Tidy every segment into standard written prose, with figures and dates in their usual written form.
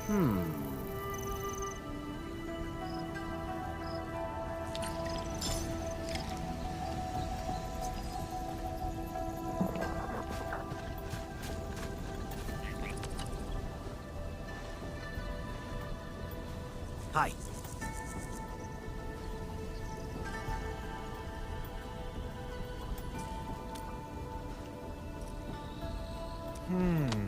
Hmm. Hi. Hmm.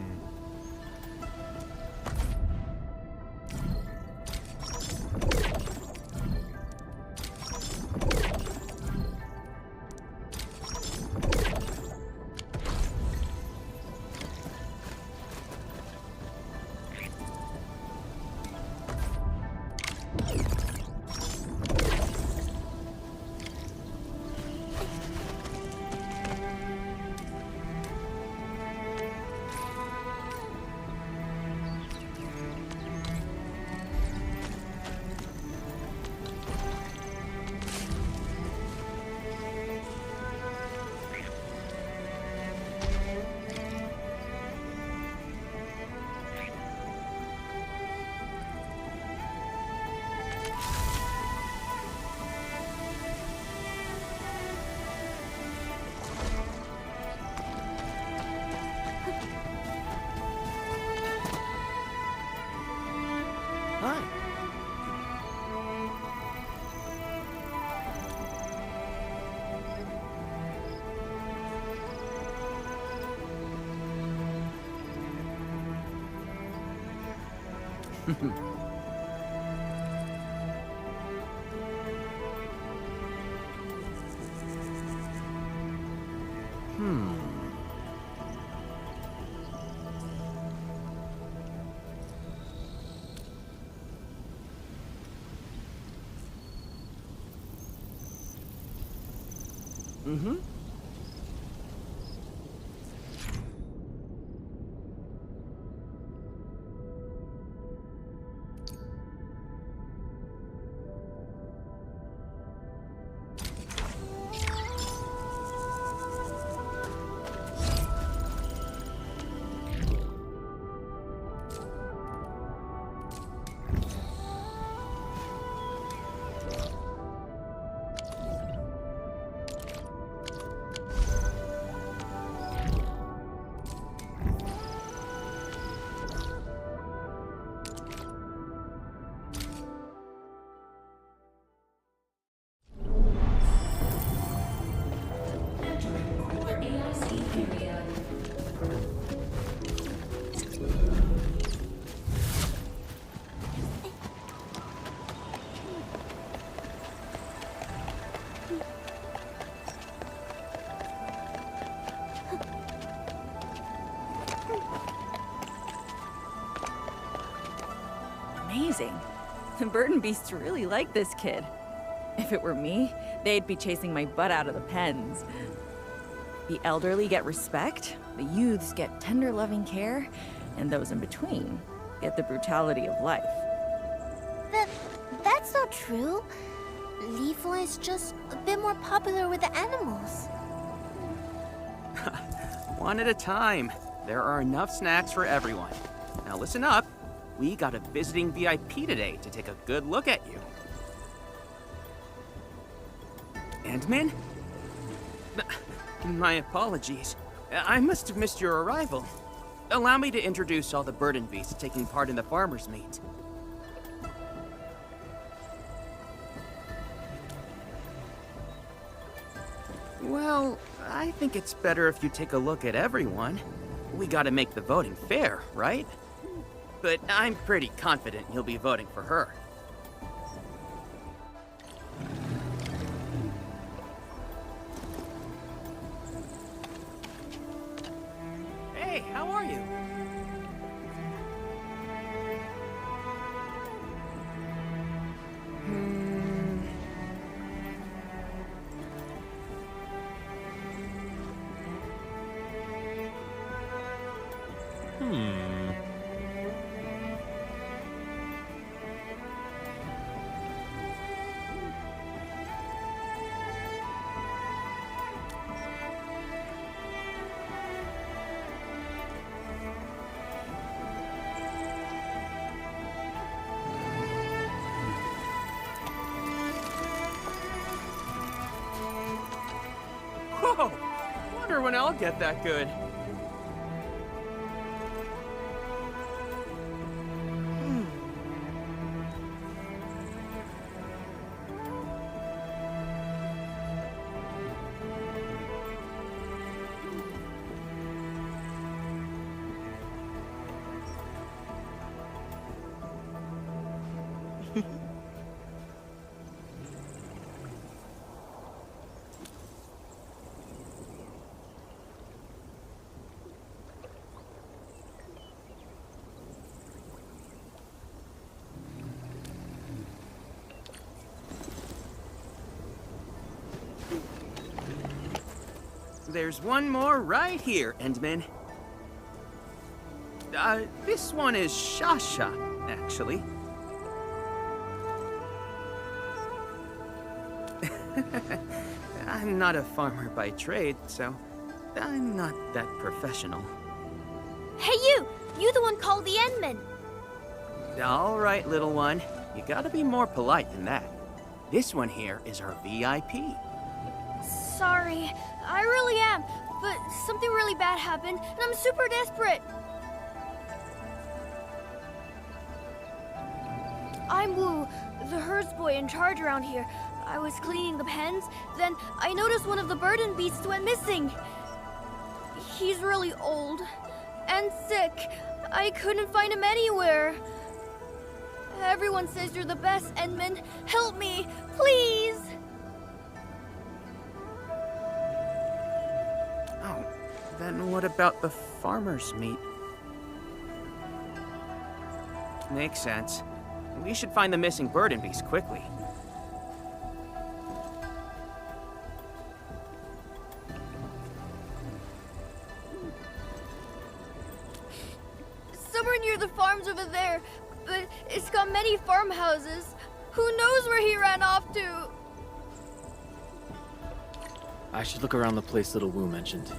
Hi. Hmm. Mm-hmm. Amazing. The bird and beasts really like this kid. If it were me, they'd be chasing my butt out of the pens. The elderly get respect, the youths get tender loving care, and those in between get the brutality of life. That, that's not true. Leafla is just a bit more popular with the animals. One at a time. There are enough snacks for everyone. Now listen up. We got a visiting VIP today to take a good look at you. Andman? My apologies. I must have missed your arrival. Allow me to introduce all the bird and beasts taking part in the farmer's meet. Well, I think it's better if you take a look at everyone. We gotta make the voting fair, right? But I'm pretty confident you'll be voting for her. Hey, how are you? Whoa! Wonder when I'll get that good. There's one more right here, Endman. This one is Shasha, actually. I'm not a farmer by trade, so I'm not that professional. Hey, you! You the one called the Endman. All right, little one. You gotta be more polite than that. This one here is our VIP. Sorry, I really am. But something really bad happened, and I'm super desperate. I'm Wu, the herds boy in charge around here. I was cleaning the pens, then I noticed one of the burden beasts went missing. He's really old and sick. I couldn't find him anywhere. Everyone says you're the best, Endman. Help me, please! Oh, then what about the farmer's meat? Makes sense. We should find the missing burden beast quickly. Somewhere near the farms over there, but it's got many farmhouses. Who knows where he ran off to? I should look around the place little Wu mentioned.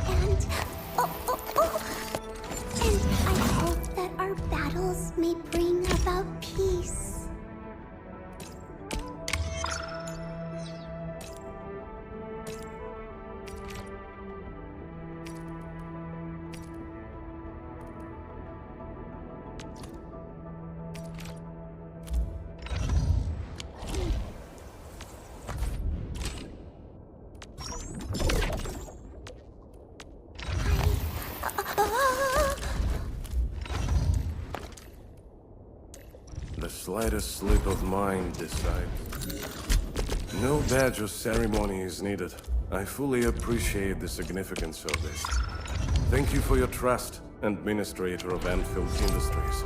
And I hope that our battles may bring about peace. The slightest slip of mine decides. No badge or ceremony is needed. I fully appreciate the significance of this. Thank you for your trust, Administrator of endfilde Industries.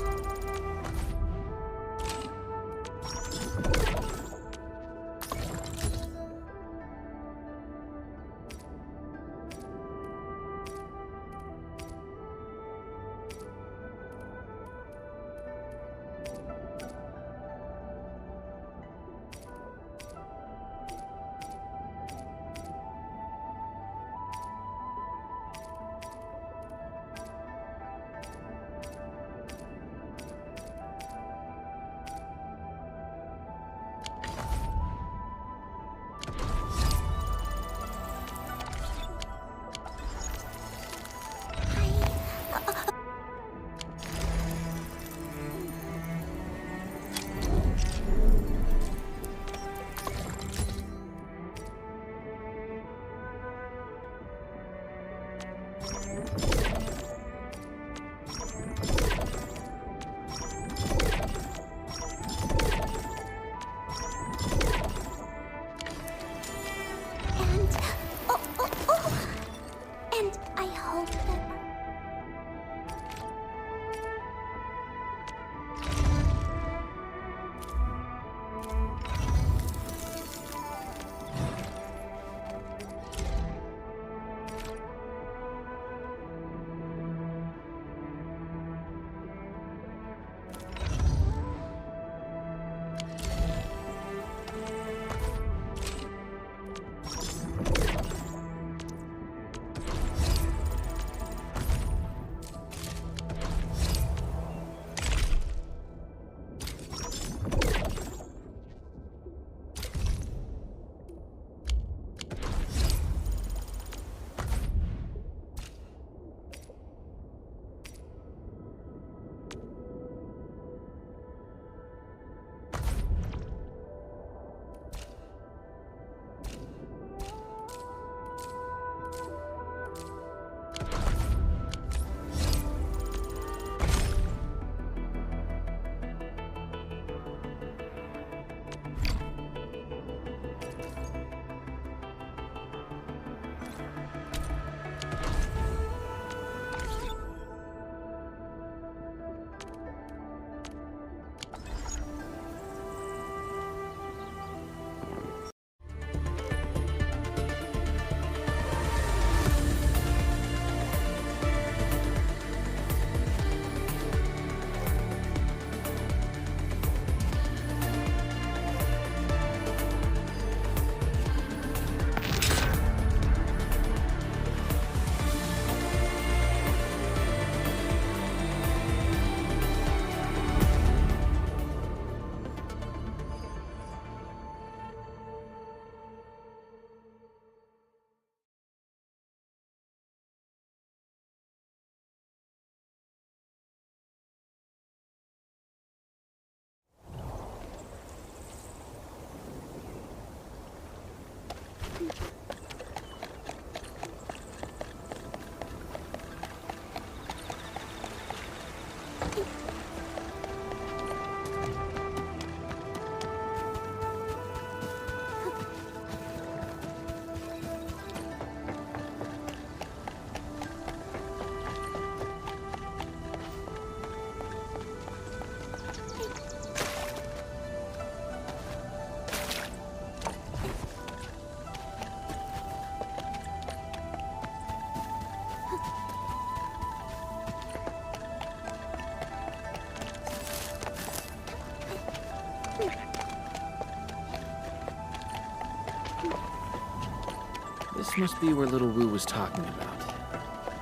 This must be where Little Wu was talking about.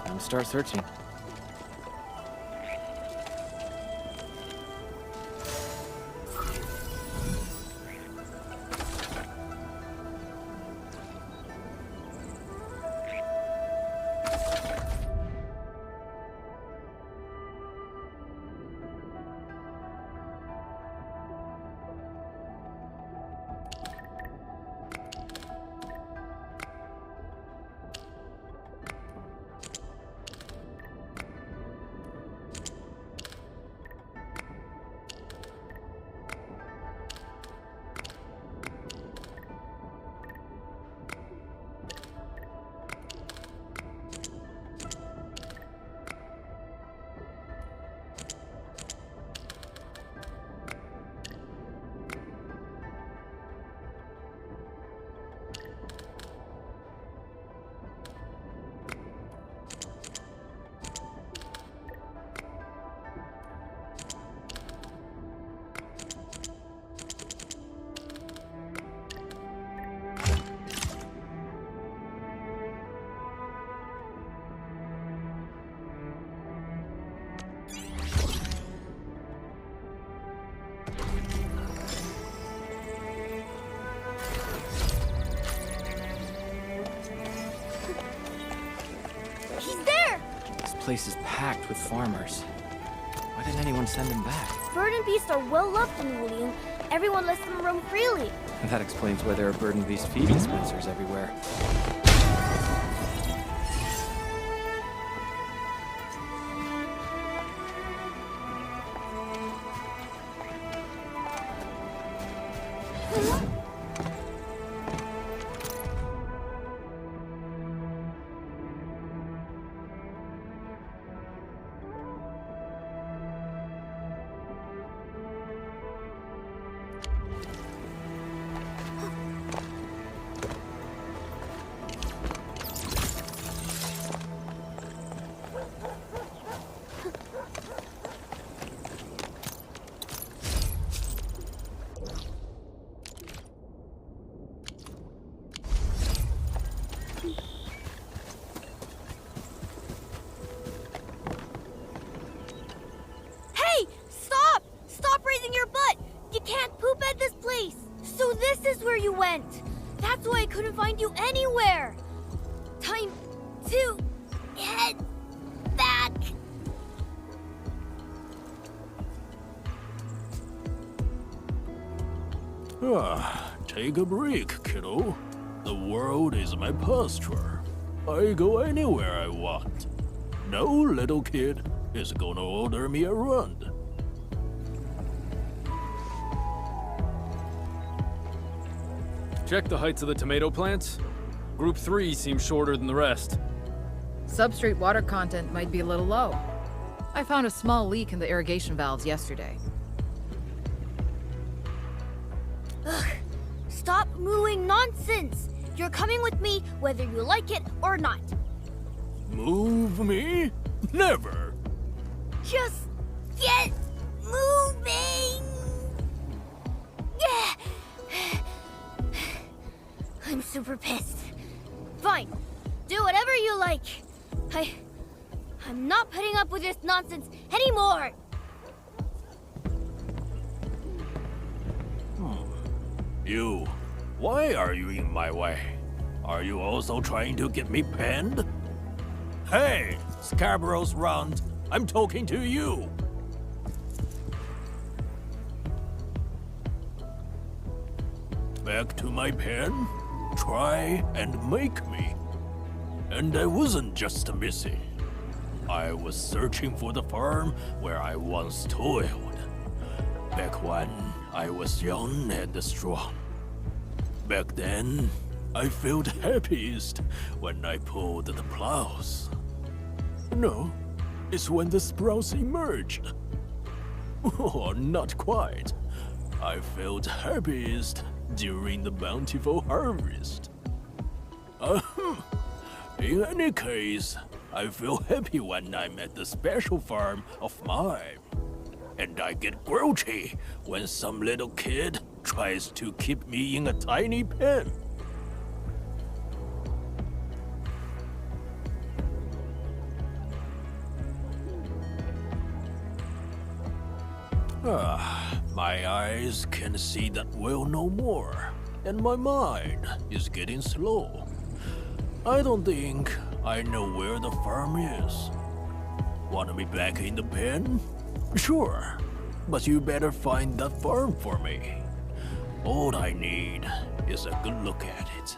Time to start searching. This place is packed with farmers. Why didn't anyone send them back? Bird and beast are well loved in Wulian. Everyone lets them roam freely. That explains why there are bird and beast feed dispensers everywhere. Hey! Stop! Stop raising your butt! You can't poop at this place! So this is where you went! That's why I couldn't find you anywhere! Time to head back! Take a break, kiddo. The world is my pasture. I go anywhere I want. No little kid is gonna order me around. Check the heights of the tomato plants. Group 3 seems shorter than the rest. Substrate water content might be a little low. I found a small leak in the irrigation valves yesterday. Ugh! Stop mooing nonsense! You're coming with me whether you like it or not. Move me? Never. Just get moving! Yeah! I'm super pissed. Fine. Do whatever you like. I'm not putting up with this nonsense anymore! You, why are you in my way? Are you also trying to get me penned? Hey, Scarborough's round. I'm talking to you. Back to my pen? try and make me. And I wasn't just missing. I was searching for the farm where I once toiled. Back when I was young and strong. Back then, I felt happiest when I pulled the plows. No, it's when the sprouts emerged. Oh, not quite. I felt happiest during the bountiful harvest. In any case, I feel happy when I'm at the special farm of mine. And I get grouchy when some little kid tries to keep me in a tiny pen. My eyes can see that well no more, and my mind is getting slow. I don't think I know where the farm is. Want me back in the pen? Sure, but you better find that farm for me. All I need is a good look at it,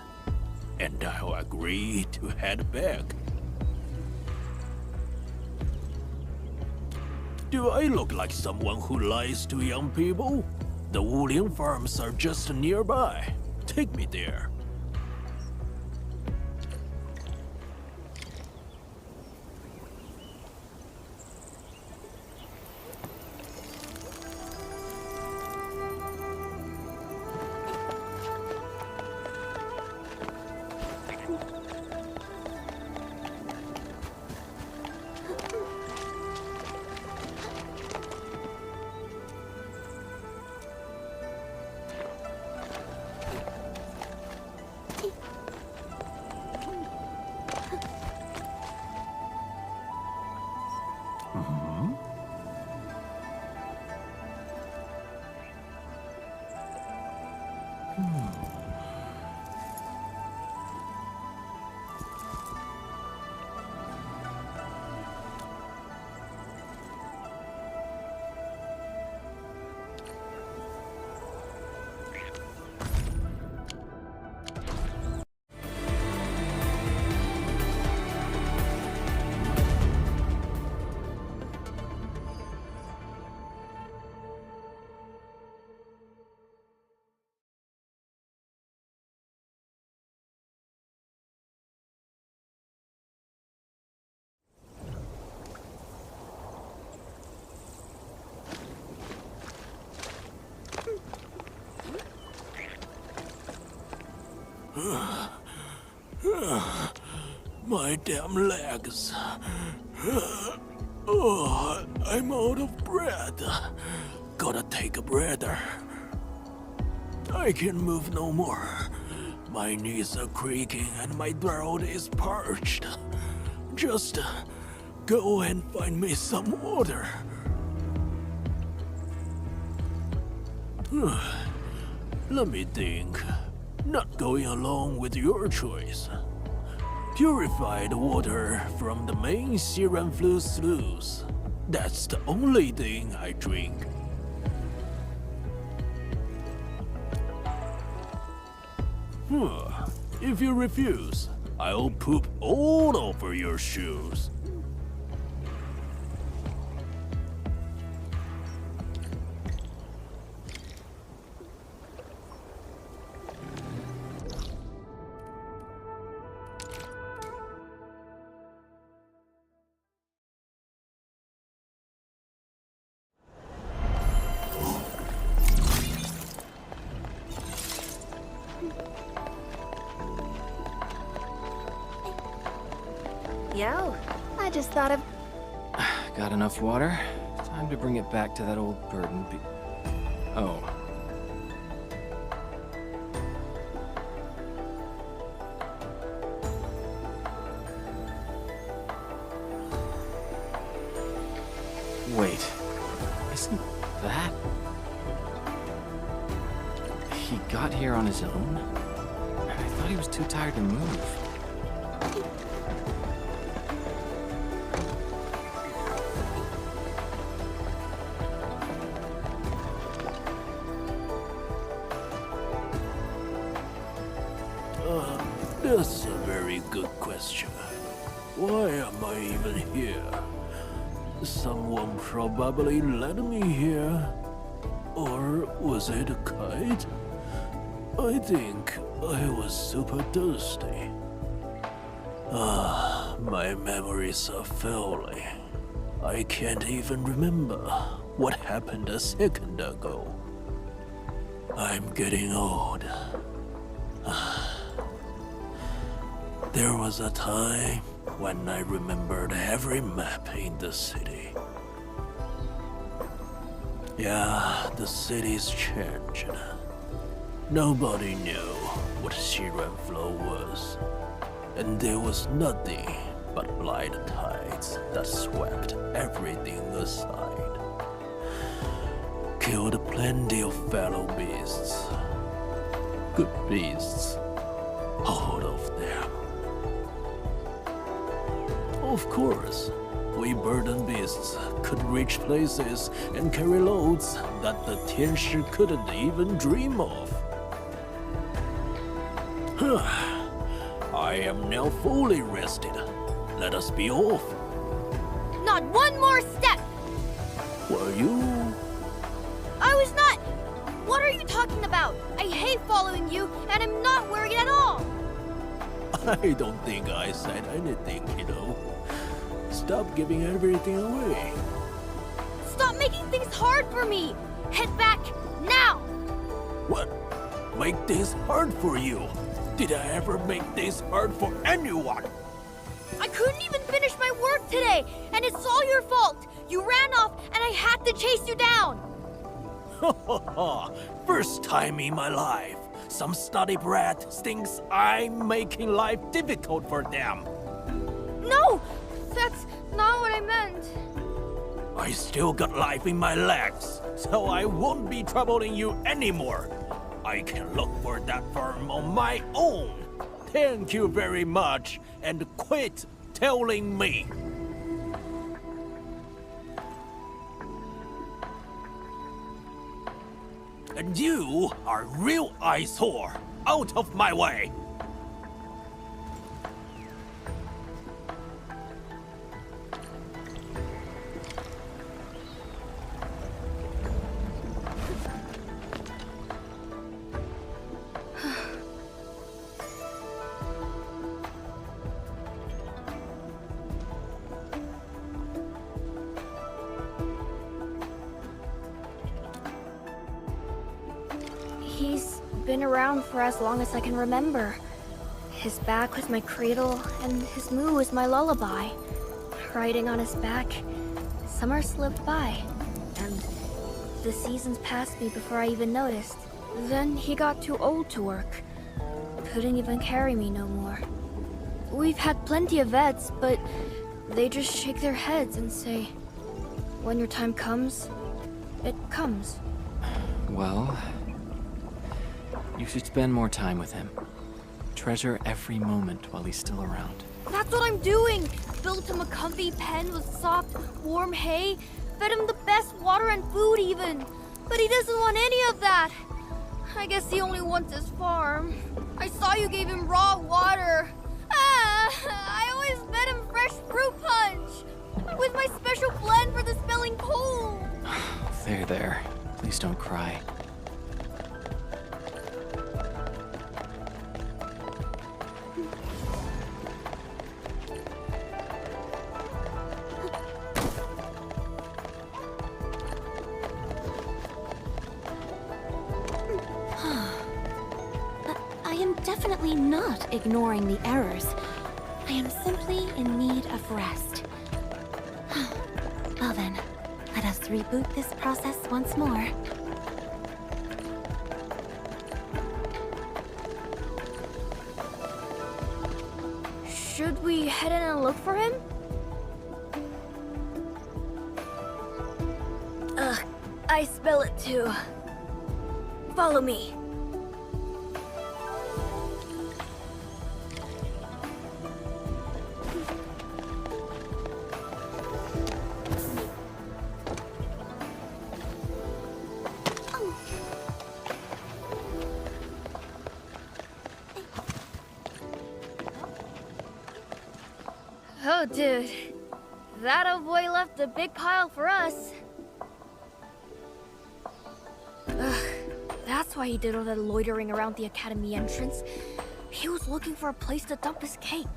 and I'll agree to head back. Do I look like someone who lies to young people? The Wulian farms are just nearby. Take me there. My damn legs. Oh, I'm out of breath. Gotta take a breather. I can move no more. My knees are creaking and my throat is parched. Just go and find me some water. Let me think. Not going along with your choice. Purified water from the main Sirenflu sluice. That's the only thing I drink. If you refuse, I'll poop all over your shoes. Yo, I just thought of... Got enough water? Time to bring it back to that old burden. Oh. Wait. Isn't that... He got here on his own? I thought he was too tired to move. That's a very good question. Why am I even here? Someone probably led me here. Or was it a kite? I think I was super thirsty. My memories are failing. I can't even remember what happened a second ago. I'm getting old. There was a time when I remembered every map in the city. Yeah, the city's changed. Nobody knew what Shiren Flow was. And there was nothing but blind tides that swept everything aside. Killed plenty of fellow beasts. Good beasts. All of them. Of course, we burden beasts could reach places and carry loads that the Tianshi couldn't even dream of. I am now fully rested. Let us be off. Not one more step! Were you? I was not! What are you talking about? I hate following you, and I'm not worried at all! I don't think I said anything, kiddo. Stop giving everything away. Stop making things hard for me! Head back, now! What? Make things hard for you? Did I ever make things hard for anyone? I couldn't even finish my work today, and it's all your fault! You ran off, and I had to chase you down! First time in my life, some study brat thinks I'm making life difficult for them. No! That's not what I meant. I still got life in my legs, so I won't be troubling you anymore. I can look for that farm on my own. Thank you very much, and quit telling me. And you are real eyesore. Out of my way. He's been around for as long as I can remember. His back was my cradle, and his moo was my lullaby. Riding on his back, summer slipped by, and the seasons passed me before I even noticed. Then he got too old to work. Couldn't even carry me no more. We've had plenty of vets, but they just shake their heads and say, when your time comes, it comes. Well, you should spend more time with him. Treasure every moment while he's still around. That's what I'm doing! Built him a comfy pen with soft, warm hay, fed him the best water and food even. But he doesn't want any of that. I guess he only wants his farm. I saw you gave him raw water. I always fed him fresh fruit punch with my special blend for the spilling cold. There. Please don't cry. I am definitely not ignoring the errors. I am simply in need of rest. Well then, let us reboot this process once more. Should we head in and look for him? Ugh, I smell it too. Follow me. Oh, dude. That old boy left a big pile for us. Ugh, that's why he did all that loitering around the academy entrance. He was looking for a place to dump his cake.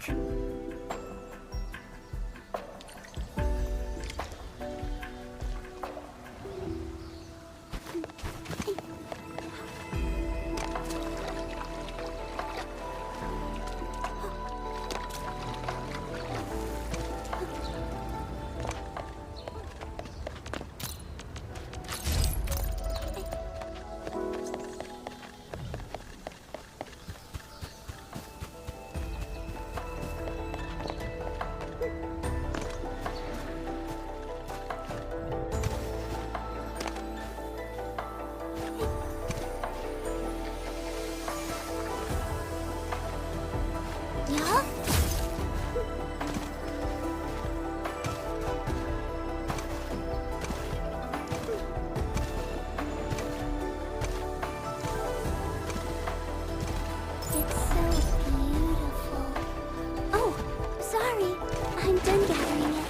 Yeah? It's so beautiful. Oh, sorry. I'm done gathering it.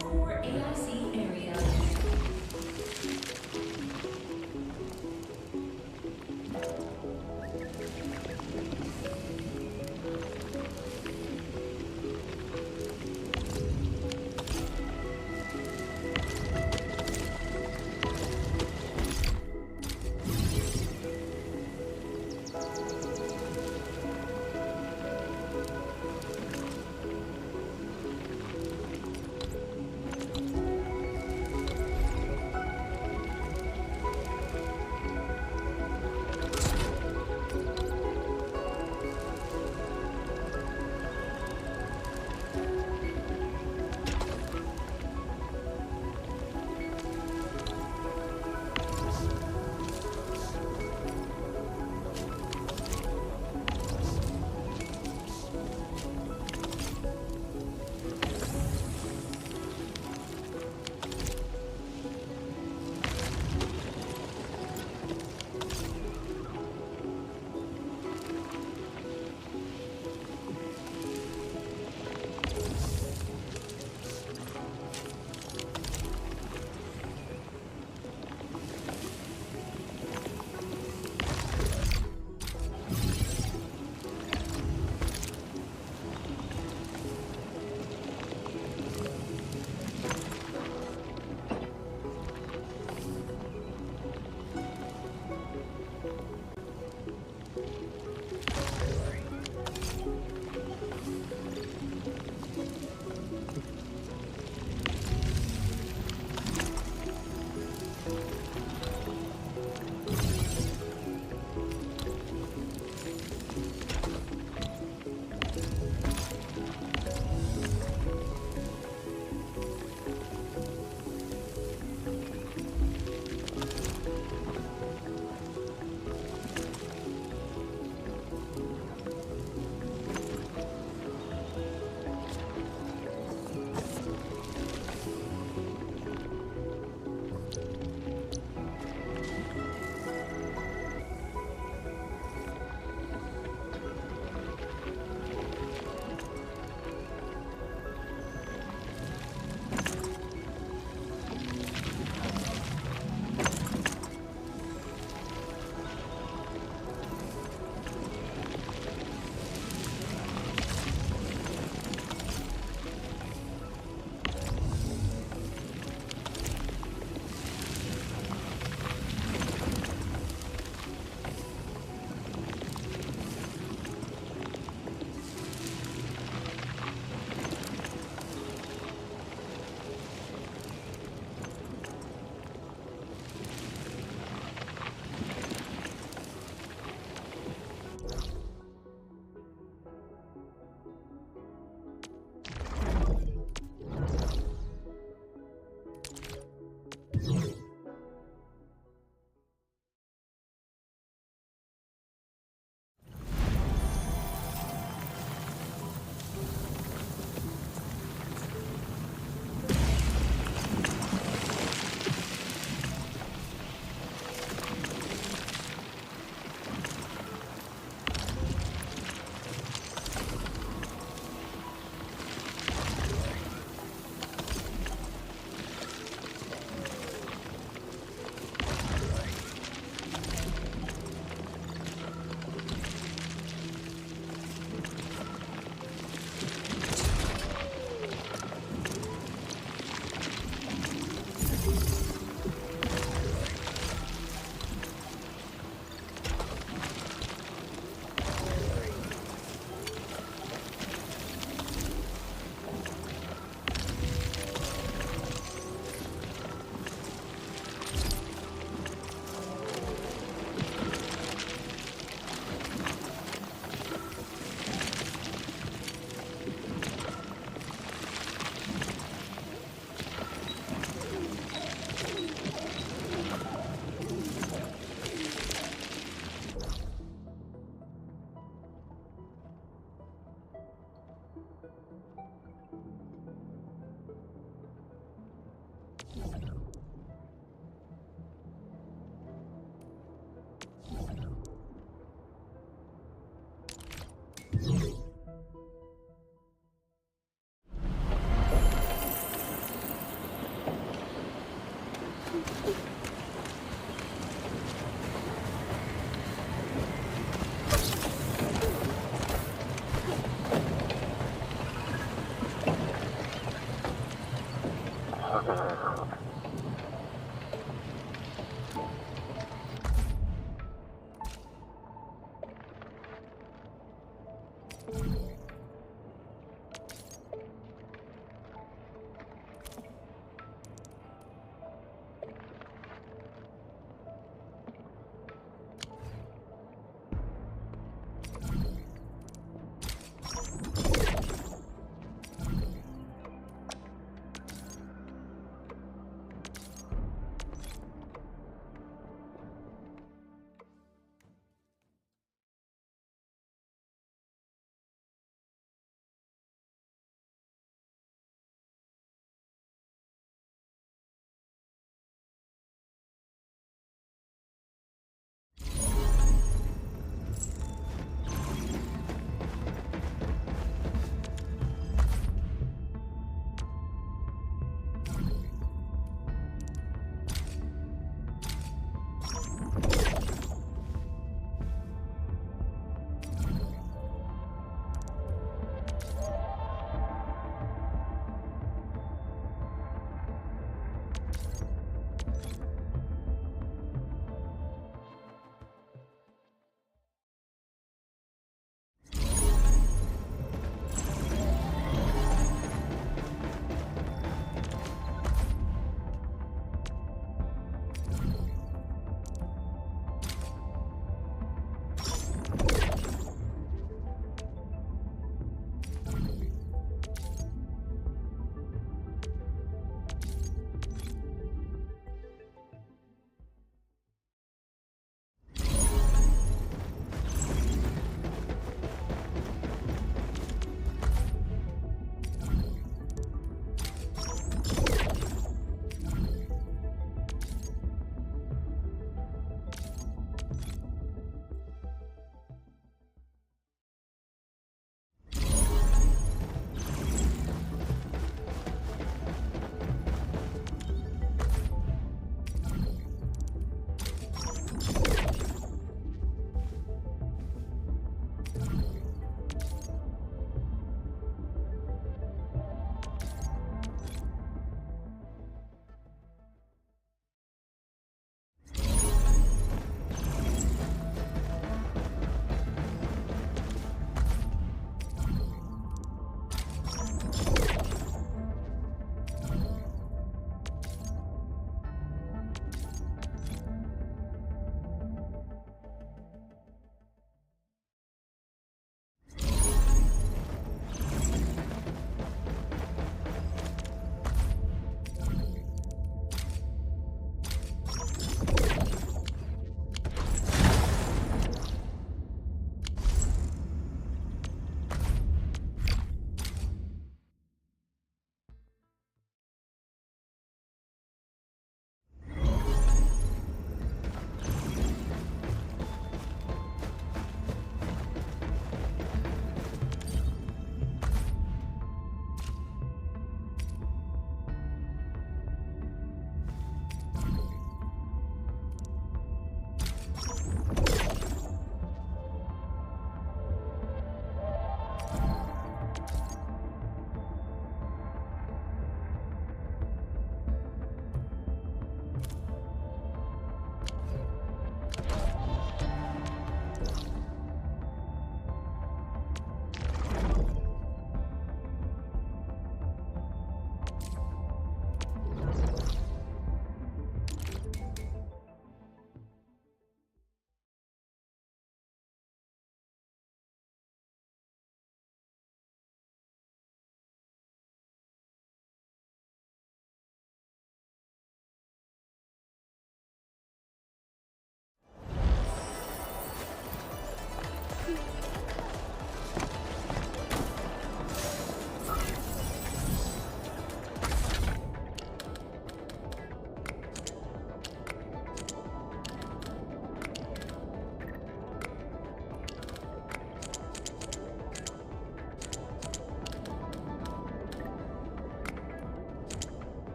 For AIC area.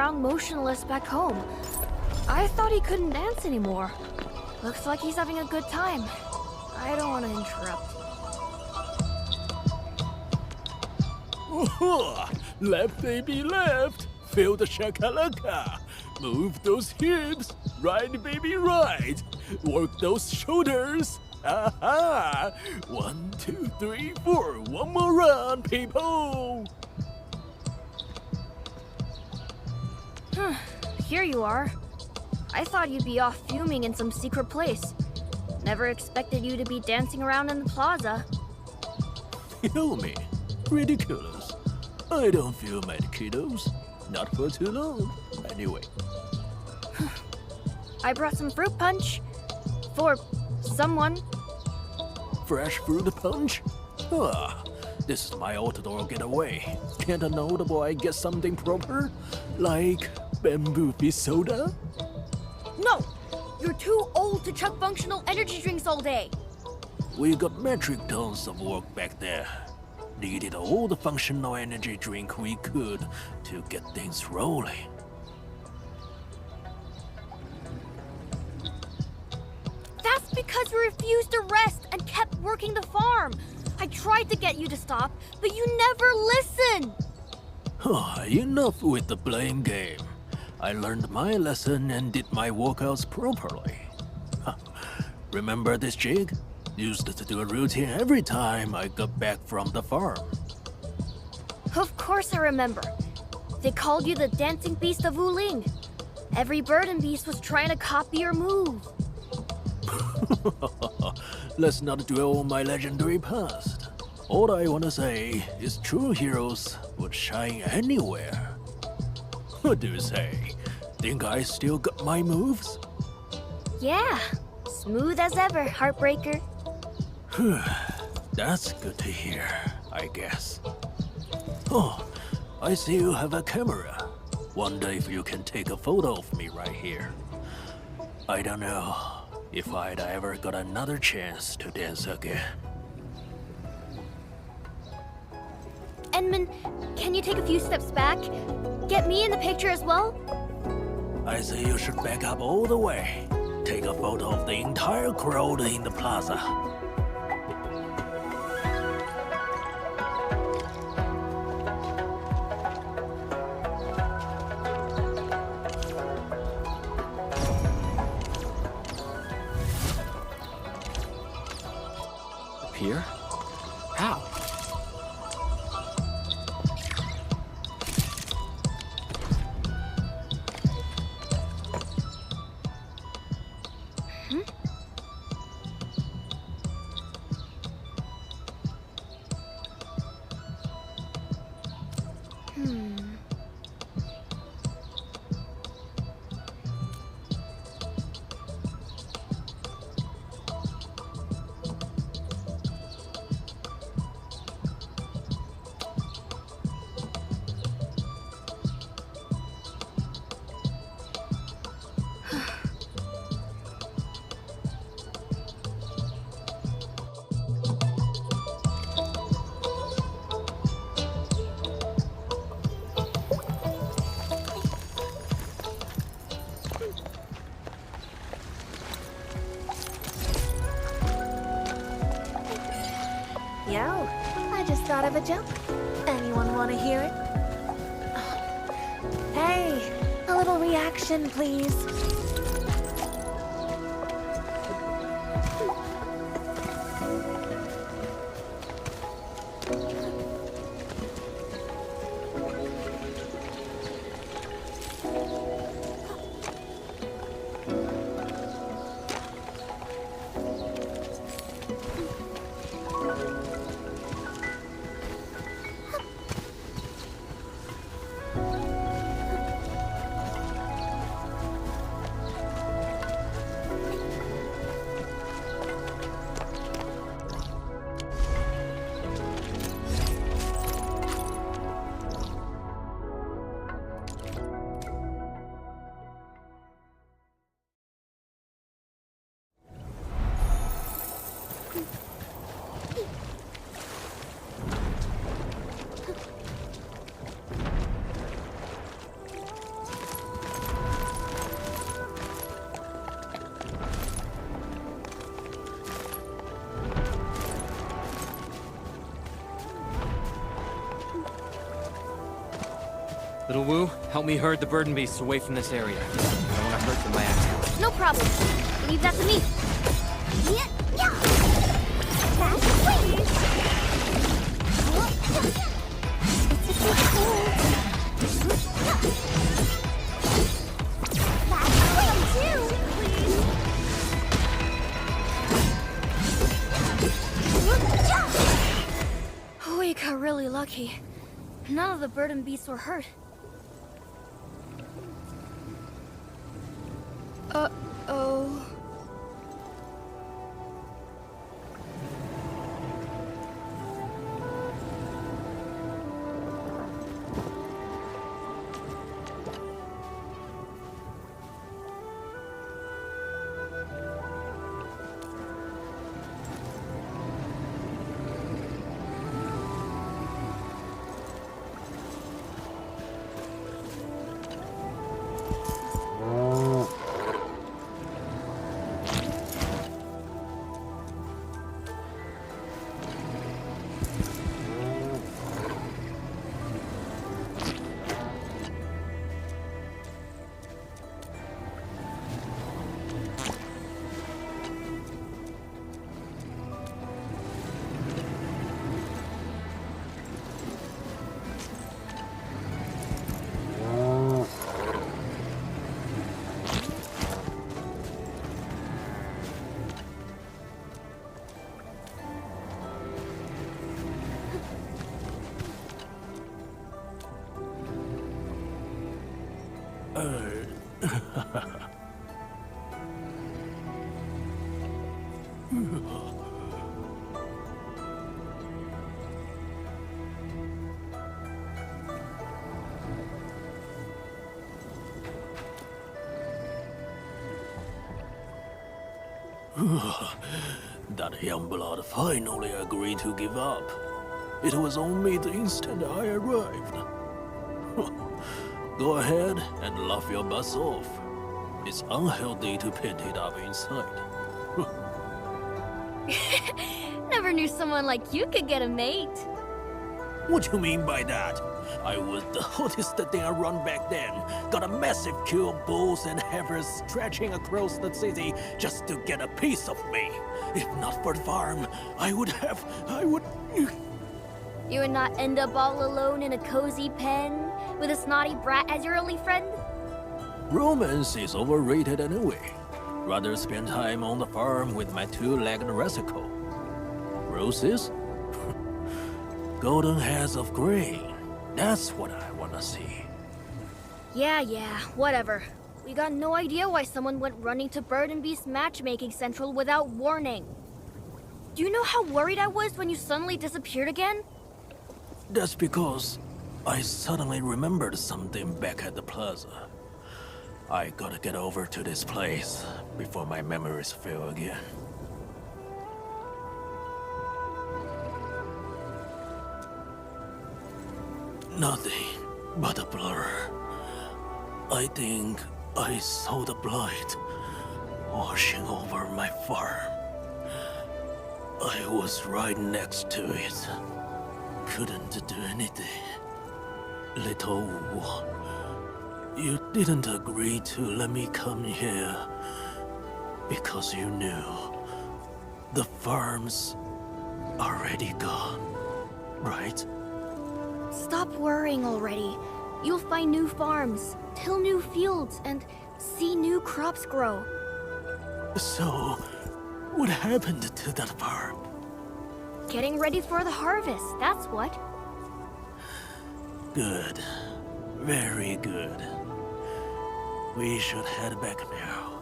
around motionless back home. I thought he couldn't dance anymore. Looks like he's having a good time. I don't want to interrupt. Left, baby, left. Feel the shakalaka. Move those hips. Right, baby, right. Work those shoulders. Aha! 1, 2, 3, 4. One more round, people. Here you are. I thought you'd be off fuming in some secret place. Never expected you to be dancing around in the plaza. Feel me? Ridiculous. I don't feel mad, kiddos. Not for too long, anyway. I brought some fruit punch. For someone. Fresh fruit punch? Ah, this is my outdoor getaway. Can't a notable boy get something proper? Like bamboo fish soda? No! You're too old to chug functional energy drinks all day. We got metric tons of work back there. Needed all the functional energy drink we could to get things rolling. That's because you refused to rest and kept working the farm. I tried to get you to stop, but you never listened. Enough with the blame game. I learned my lesson and did my workouts properly. Remember this jig? Used to do a routine every time I got back from the farm. Of course I remember. They called you the dancing beast of Wuling. Every bird and beast was trying to copy your move. Let's not dwell on my legendary past. All I want to say is true heroes would shine anywhere. What do you say? Think I still got my moves? Yeah, smooth as ever, Heartbreaker. That's good to hear, I guess. Oh, I see you have a camera. Wonder if you can take a photo of me right here. I don't know if I'd ever got another chance to dance again. Edmund, can you take a few steps back? Get me in the picture as well? I say you should back up all the way. Take a photo of the entire crowd in the plaza. Here? How? Yo, I just thought of a joke. Anyone want to hear it? Hey, a little reaction, please. Little Wu, help me herd the burden beasts away from this area. I don't want to hurt them by accident. No problem. Leave that to me. We got really lucky. None of the burden beasts were hurt. Uh-oh. That young blood finally agreed to give up. It was on me the instant I arrived. Go ahead and laugh your butts off. It's unhealthy to paint it up inside. Never knew someone like you could get a mate. What do you mean by that? I was the hottest thing around back then. Got a massive queue of bulls and heifers stretching across the city just to get a piece of me. If not for the farm, I would... You would not end up all alone in a cozy pen with a snotty brat as your only friend? Romance is overrated anyway. Rather spend time on the farm with my two-legged rascal. Roses? Golden heads of grain. That's what I wanna see. Yeah, whatever. We got no idea why someone went running to Bird and Beast Matchmaking Central without warning. Do you know how worried I was when you suddenly disappeared again? That's because I suddenly remembered something back at the plaza. I gotta get over to this place before my memories fail again. Nothing but a blur. I think I saw the blight washing over my farm. I was right next to it. Couldn't do anything. Little Wu, you didn't agree to let me come here because you knew the farm's already gone, right? Stop worrying already. You'll find new farms, till new fields, and see new crops grow. So, what happened to that farm? Getting ready for the harvest, that's what. Good. Very good. We should head back now.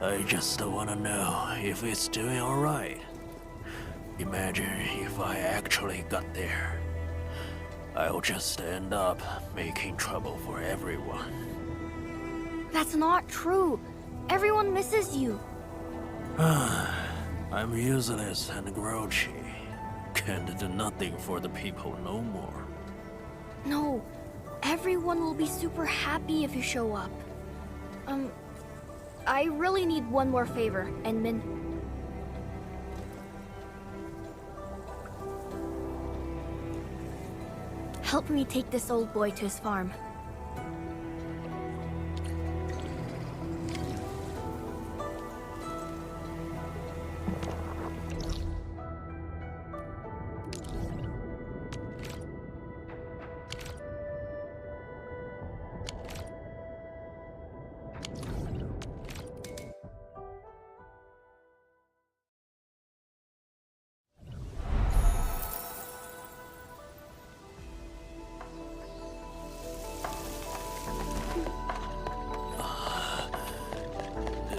I just wanna know if it's doing alright. Imagine if I actually got there. I'll just end up making trouble for everyone. That's not true. Everyone misses you. I'm useless and grouchy. Can't do nothing for the people no more. No, everyone will be super happy if you show up. I really need one more favor, Enmin. help me take this old boy to his farm.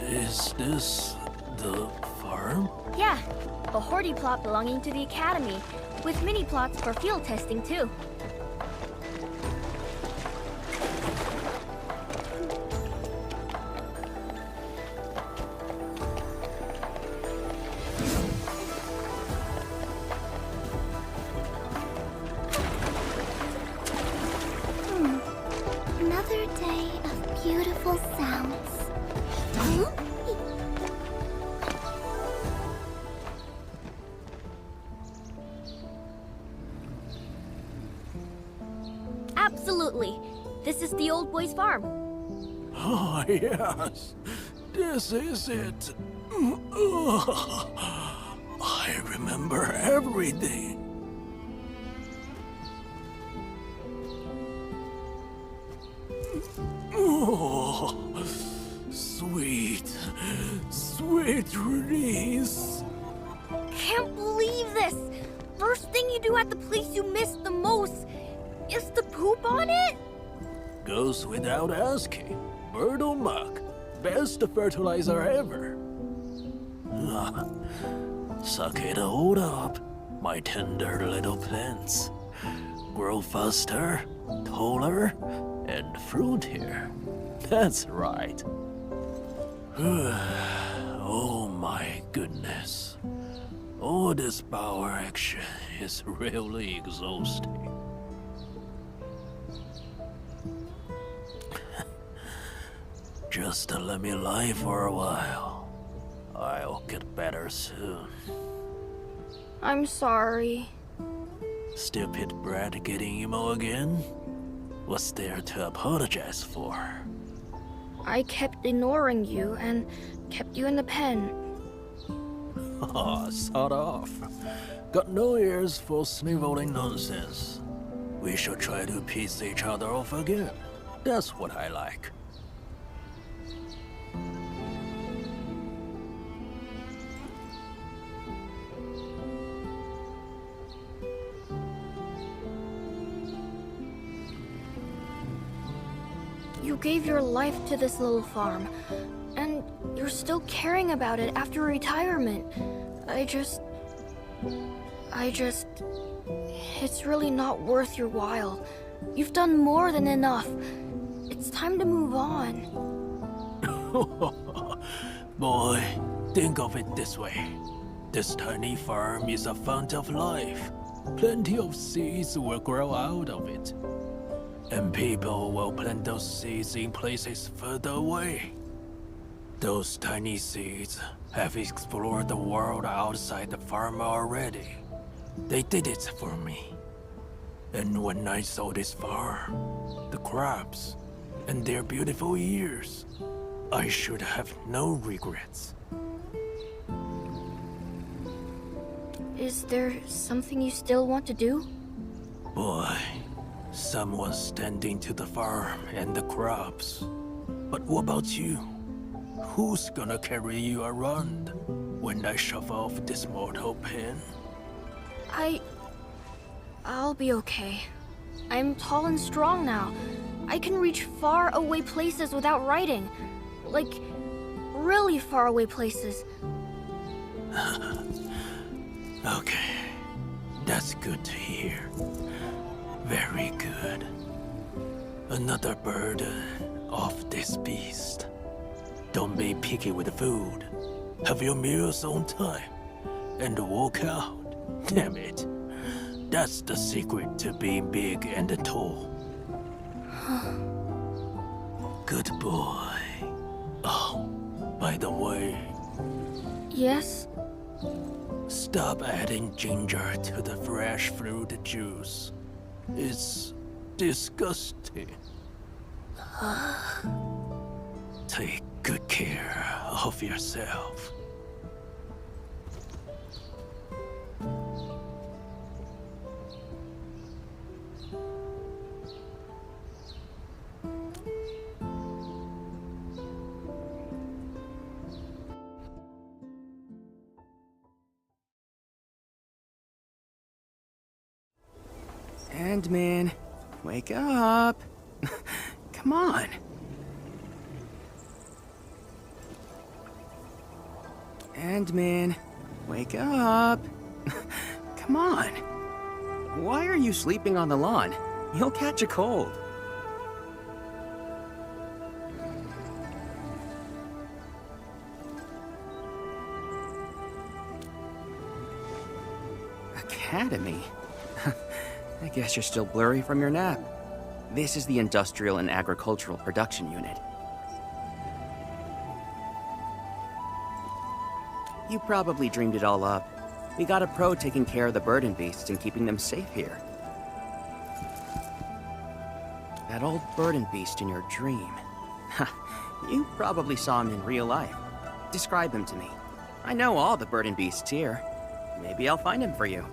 Is this the farm? Yeah, a hoardy plot belonging to the Academy, with mini plots for field testing too. Another day of beautiful sounds. Huh? Absolutely. This is the old boy's farm. Oh, yes. This is it. I remember everything. Oh, sweet, sweet release. Can't believe this! First thing you do at the place you miss the most is to poop on it? Goes without asking. Myrtle muck, best fertilizer ever. Suck it all up, my tender little plants. Grow faster, taller, and fruitier. That's right. Oh my goodness. All this power action is really exhausting. Just let me lie for a while. I'll get better soon. I'm sorry. Stupid brat getting emo again? What's there to apologize for? I kept ignoring you and kept you in the pen. Oh, sod off. Got no ears for sniveling nonsense. We should try to piece each other off again. That's what I like. You gave your life to this little farm, and you're still caring about it after retirement. It's really not worth your while. You've done more than enough. It's time to move on. Boy, think of it this way. This tiny farm is a fount of life. Plenty of seeds will grow out of it. And people will plant those seeds in places further away. Those tiny seeds have explored the world outside the farm already. They did it for me. And when I saw this farm, the crops, and their beautiful ears, I should have no regrets. Is there something you still want to do? Boy, someone's standing to the farm and the crops. But what about you? Who's gonna carry you around when I shove off this mortal pen? I'll be okay. I'm tall and strong now. I can reach far away places without riding. Like, really far away places. Okay, that's good to hear. Very good. Another burden off this beast. Don't be picky with the food. Have your meals on time. And walk out. Damn it. That's the secret to being big and tall. Good boy. Oh, by the way, Yes? stop adding ginger to the fresh fruit juice. It's disgusting. Take good care of yourself. Endman, wake up. Come on. Endman, wake up. Come on. Why are you sleeping on the lawn? You'll catch a cold. Academy? I guess you're still blurry from your nap. This is the Industrial and Agricultural Production Unit. You probably dreamed it all up. We got a pro taking care of the burden beasts and keeping them safe here. That old burden beast in your dream. You probably saw him in real life. Describe him to me. I know all the burden beasts here. Maybe I'll find him for you.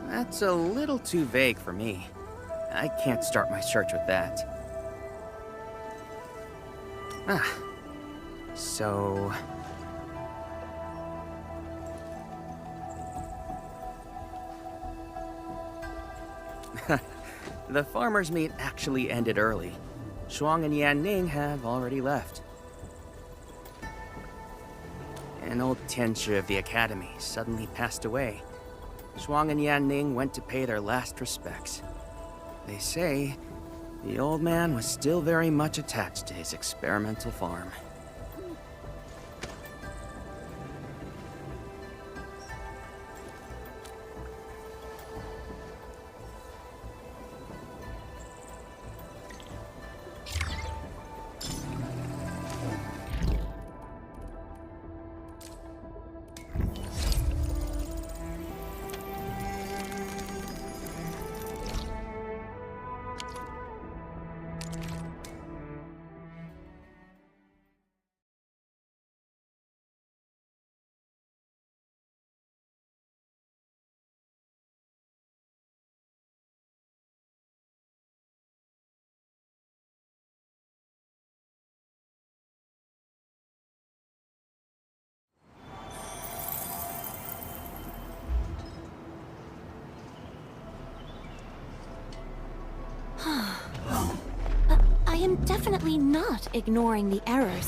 That's a little too vague for me. I can't start my search with that. So... The farmer's meet actually ended early. Shuang and Yan Ning have already left. An old teacher of the academy suddenly passed away. Shuang and Yan Ning went to pay their last respects. They say the old man was still very much attached to his experimental farm. I am definitely not ignoring the errors.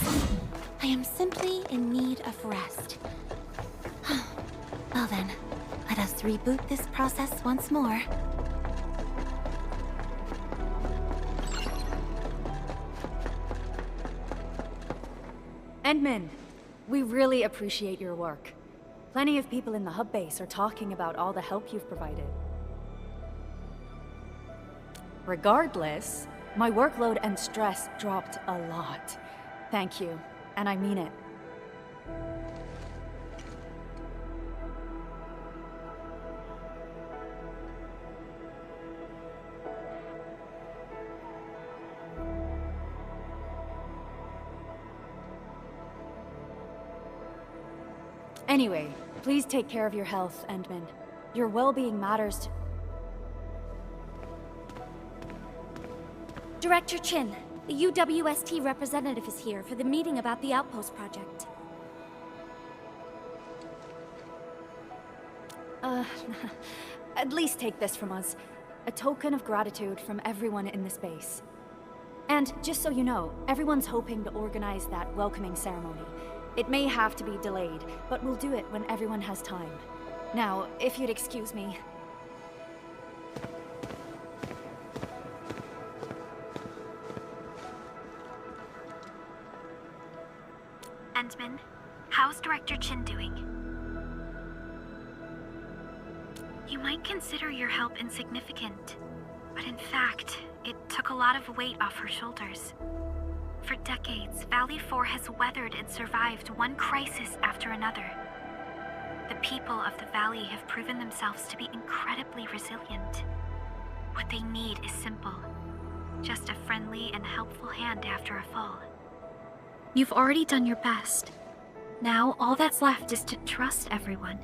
I am simply in need of rest. Well then, let us reboot this process once more. Endman, we really appreciate your work. Plenty of people in the hub base are talking about all the help you've provided. Regardless, my workload and stress dropped a lot. Thank you, and I mean it. Anyway, please take care of your health, Endman. Your well-being matters to... Director Chin, the UWST representative is here for the meeting about the Outpost project. At least take this from us. A token of gratitude from everyone in this base. And just so you know, everyone's hoping to organize that welcoming ceremony. It may have to be delayed, but we'll do it when everyone has time. Now, if you'd excuse me. Endman, how's Director Chin doing? You might consider your help insignificant, but in fact, it took a lot of weight off her shoulders. For decades, Valley 4 has weathered and survived one crisis after another. The people of the valley have proven themselves to be incredibly resilient. What they need is simple. Just a friendly and helpful hand after a fall. You've already done your best. Now all that's left is to trust everyone.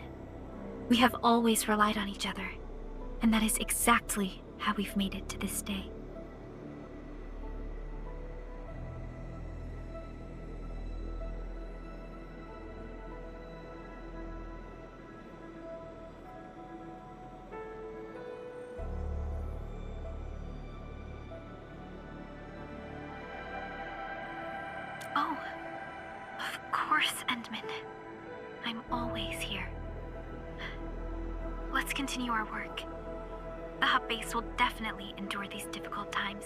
We have always relied on each other, and that is exactly how we've made it to this day. Oh, of course, Endman. I'm always here. Let's continue our work. The hub base will definitely endure these difficult times.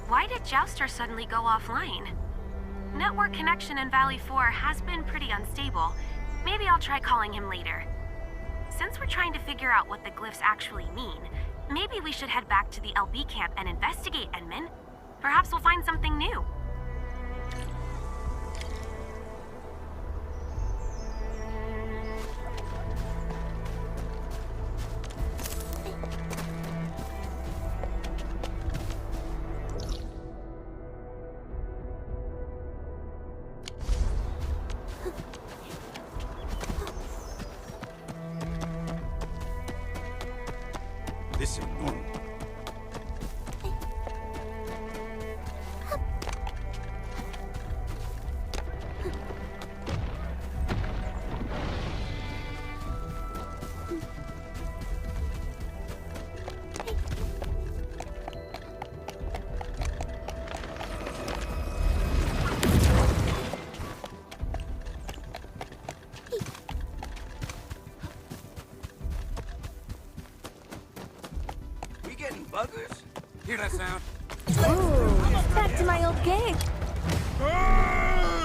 Why did Jouster suddenly go offline? Network connection in Valley 4 has been pretty unstable. Maybe I'll try calling him later. Since we're trying to figure out what the glyphs actually mean, maybe we should head back to the LB camp and investigate, Enman. Perhaps we'll find something new. This ain't normal. Buggers? Hear that sound? Ooh, back to my old gig. Ah!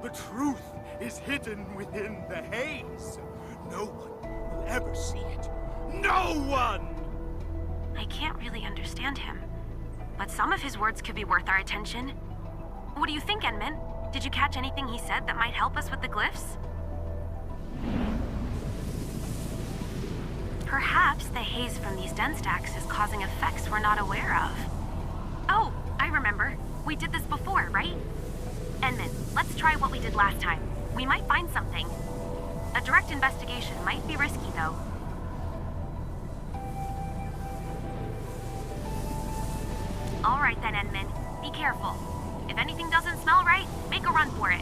The truth is hidden within the haze. No one will ever see it. No one! I can't really understand him, but some of his words could be worth our attention. What do you think, Enman? Did you catch anything he said that might help us with the glyphs? Perhaps the haze from these den stacks is causing effects we're not aware of. Oh, I remember. We did this before, right? Enman, let's try what we did last time. We might find something. A direct investigation might be risky, though. All right then, Enman. Be careful. If anything doesn't smell right, make a run for it.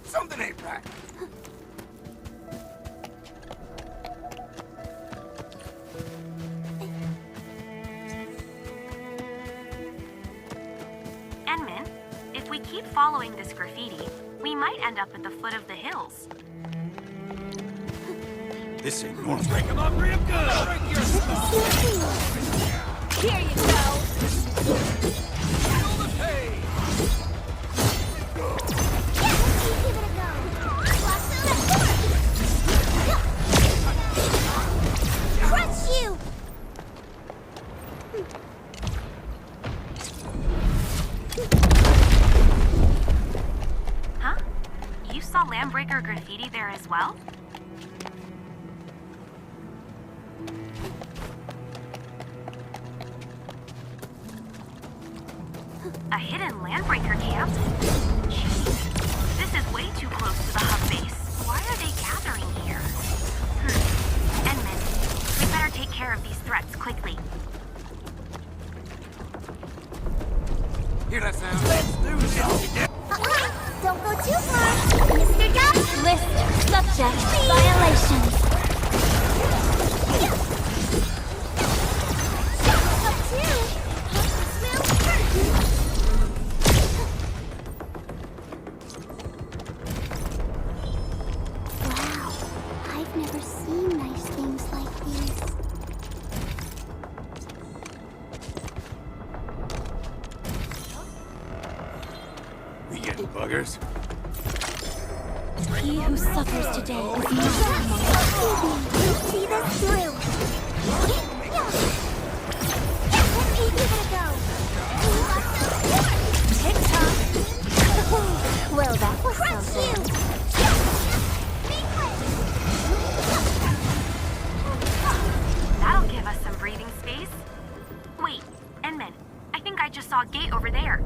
Something ain't right. Enman, if we keep following this graffiti, we might end up at the foot of the hills. This ain't normal. Break him up real good! Break your skull! Here you go. Feel the pain! Give it a go. Crush you! Huh? You saw Landbreaker graffiti there as well? A hidden Landbreaker camp? Jeez. This is way too close to the hub base. Why are they gathering here? Enman, we better take care of these threats quickly. Hear that sound? Let's do this! Don't go too far. Mr. Duck. List subject violations. Up two. Will hurt. Wow, I've never seen nice things like these. We getting buggers? He who suffers today is not among us. We'll see this through. Give it a go. Tick-tock. Well, that was something. That'll give us some breathing space. Wait, Enman, I think I just saw a gate over there.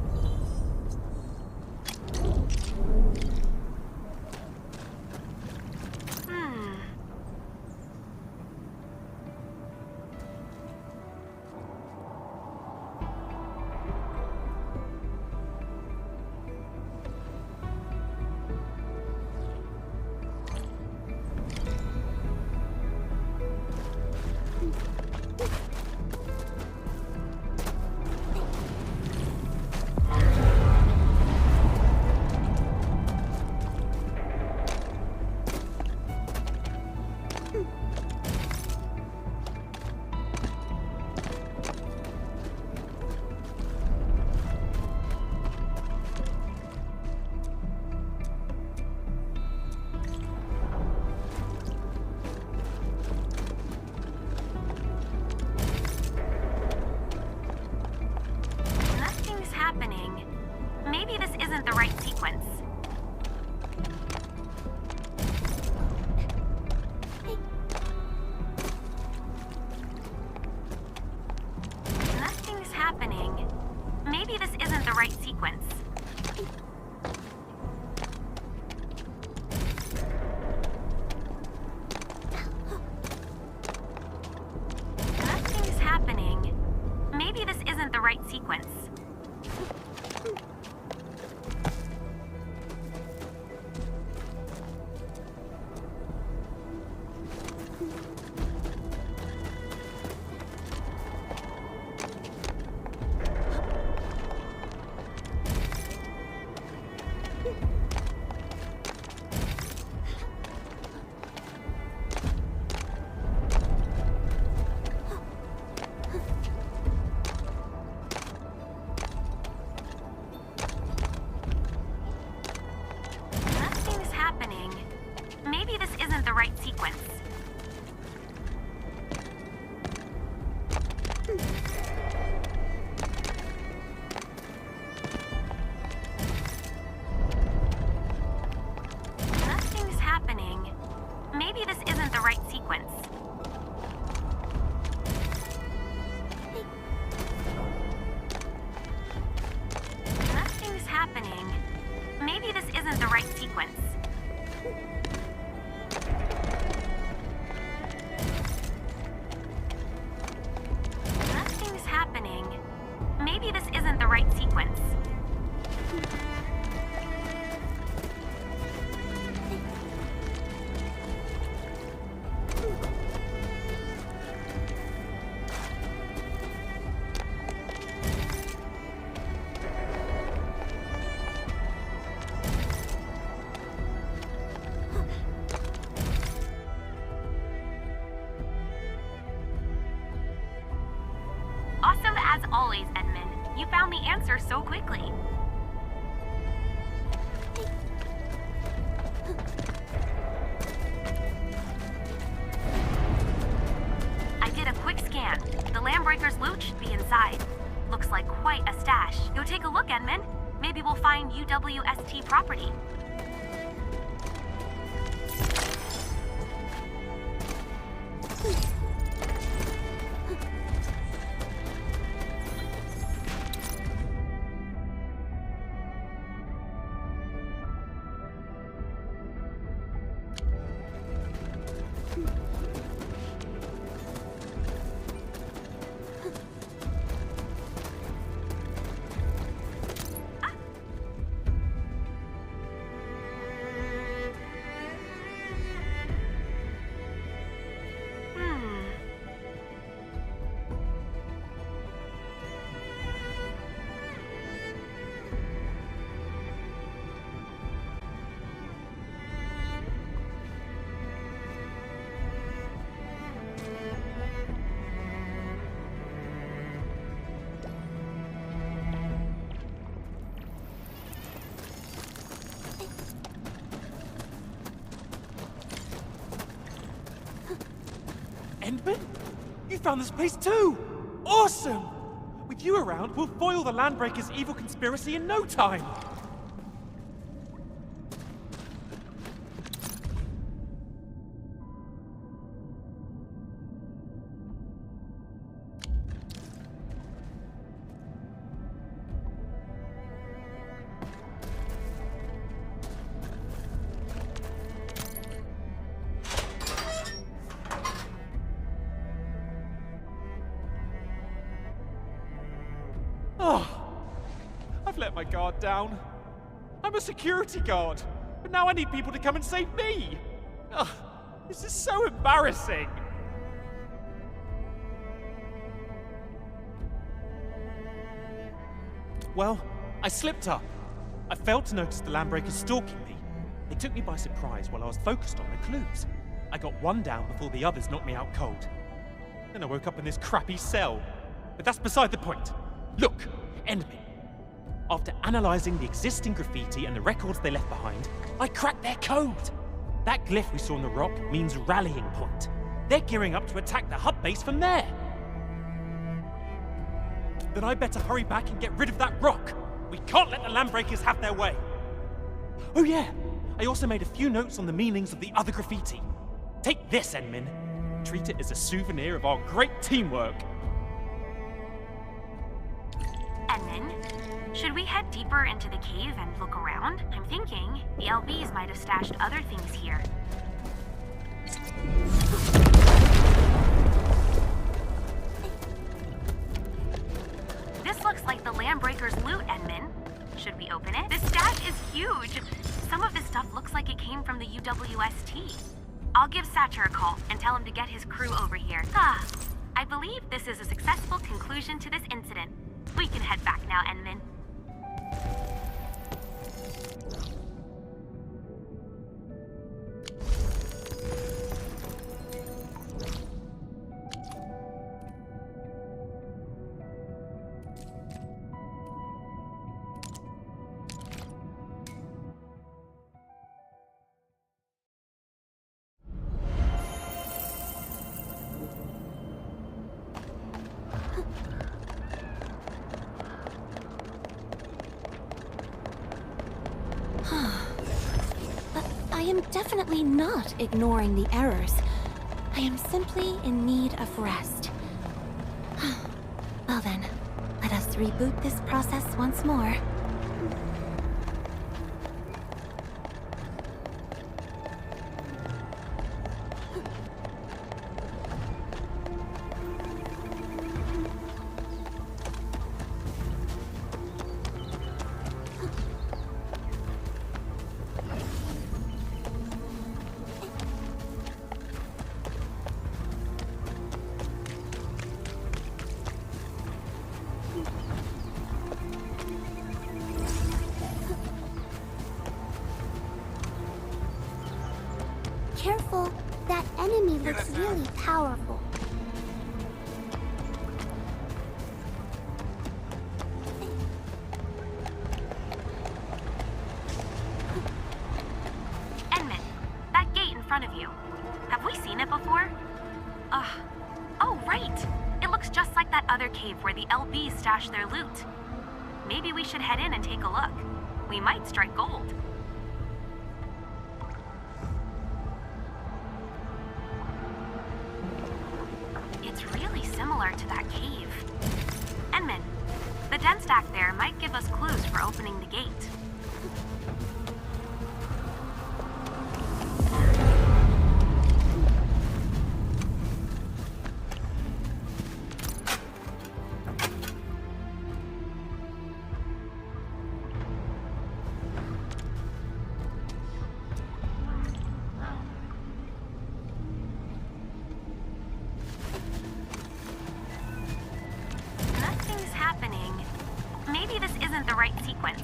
Nothing's happening. Maybe this isn't the right sequence. Nothing's happening. Maybe this isn't the right sequence. Nothing's happening. Maybe this the right sequence. Nothing's happening. Maybe this isn't the right sequence. Nothing's happening. Maybe this isn't the right sequence. Nothing's happening. Maybe this isn't the right sequence. Nothing's happening. Maybe this isn't the right sequence. Awesome as always, Edmund. You found the answer so quickly. I did a quick scan. The Landbreaker's loot should be inside. Looks like quite a stash. Go take a look, Edmund. Maybe we'll find UWST property. Endman? You found this place too! Awesome! With you around, we'll foil the Landbreaker's evil conspiracy in no time! Oh, I've let my guard down. I'm a security guard, but now I need people to come and save me. Ugh, this is so embarrassing. Well, I slipped up. I failed to notice the Landbreakers stalking me. They took me by surprise while I was focused on the clues. I got one down before the others knocked me out cold. Then I woke up in this crappy cell. But that's beside the point. Look, Endman. After analyzing the existing graffiti and the records they left behind, I cracked their code. That glyph we saw on the rock means rallying point. They're gearing up to attack the hub base from there. Then I better hurry back and get rid of that rock. We can't let the Landbreakers have their way. Oh yeah, I also made a few notes on the meanings of the other graffiti. Take this, Endman. Treat it as a souvenir of our great teamwork. Edmund, should we head deeper into the cave and look around? I'm thinking the LBs might have stashed other things here. This looks like the Lambreaker's loot, Edmund. Should we open it? This stash is huge. Some of this stuff looks like it came from the UWST. I'll give Satcher a call and tell him to get his crew over here. I believe this is a successful conclusion to this incident. We can head back now, Edmund. I am definitely not ignoring the errors. I am simply in need of rest. Well then, let us reboot this process once more. Careful, that enemy looks really powerful. Edmund, that gate in front of you. Have we seen it before? Oh, right. It looks just like that other cave where the LBs stash their loot. Maybe we should head in and take a look. We might strike gold. It's really similar to that cave. Edmund, the den stack there might give us clues for opening the gate. Nothing's happening. Maybe this isn't the right sequence.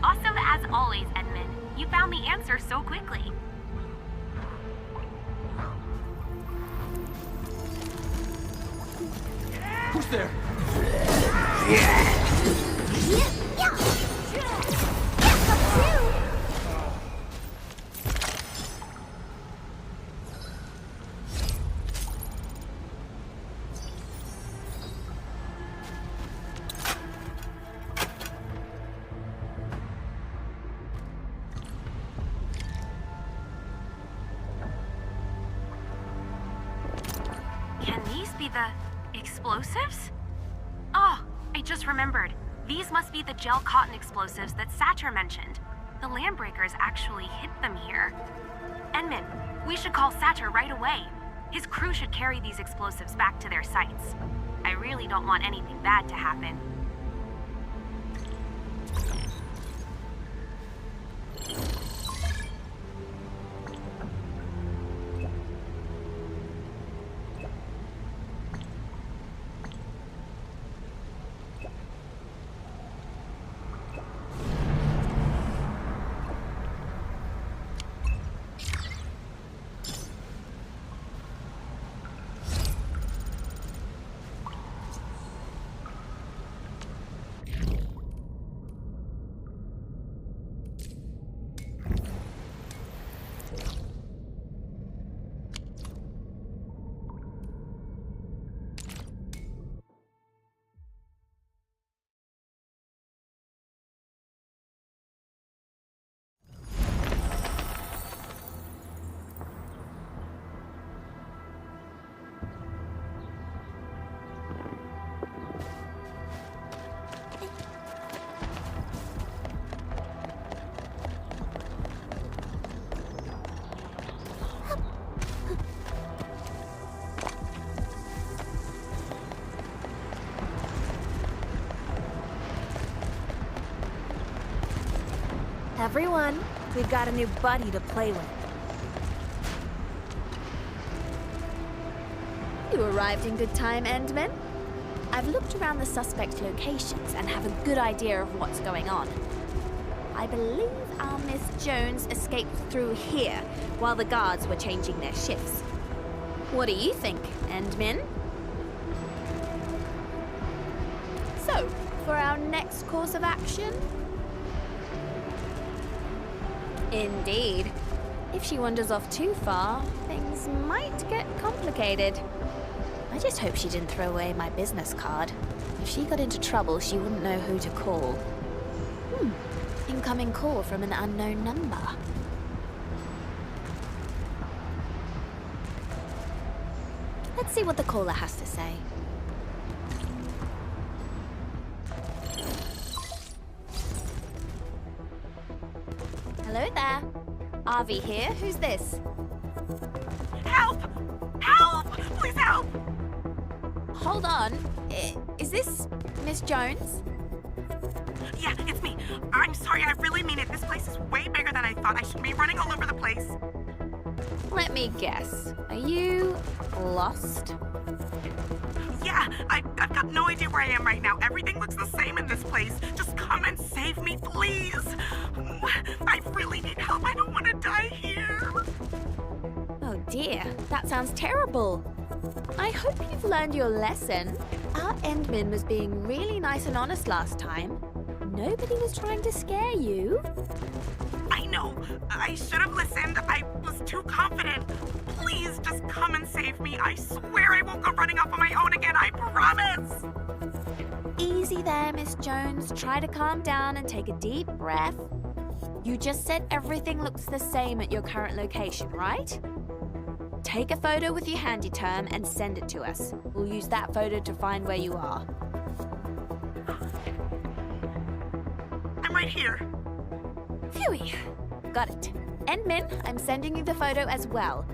Awesome as always, Edmund. You found the answer so quickly. Who's there? Can these be the explosives? Oh, I just remembered. These must be the gel cotton explosives that Satcher mentioned. The Lambreakers actually hid them here. Edmund, we should call Satcher right away. His crew should carry these explosives back to their sites. I really don't want anything bad to happen. Everyone, we've got a new buddy to play with. You arrived in good time, Endman. I've looked around the suspect locations and have a good idea of what's going on. I believe our Miss Jones escaped through here while the guards were changing their shifts. What do you think, Endman? So, for our next course of action? Indeed. If she wanders off too far, things might get complicated. I just hope she didn't throw away my business card. If she got into trouble, she wouldn't know who to call. Incoming call from an unknown number. Let's see what the caller has to say. Hello there. Avi here. Who's this? Help! Help! Please help! Hold on. Is this Miss Jones? Yeah, it's me. I'm sorry, I really mean it. This place is way bigger than I thought. I should be running all over the place. Let me guess. Are you lost? Yeah, I've got no idea where I am right now. Everything looks the same in this place. Just come and save me, please. I really need help. I don't want to die here. Oh dear, that sounds terrible. I hope you've learned your lesson. Our Endman was being really nice and honest last time. Nobody was trying to scare you. I know. I should have listened. I was too confident. Please just come and save me. I swear I won't go running off on my own again. I promise. Easy there, Miss Jones. Try to calm down and take a deep breath. You just said everything looks the same at your current location, right? Take a photo with your handy term and send it to us. We'll use that photo to find where you are. I'm right here. Phewie. Got it. Endman, I'm sending you the photo as well.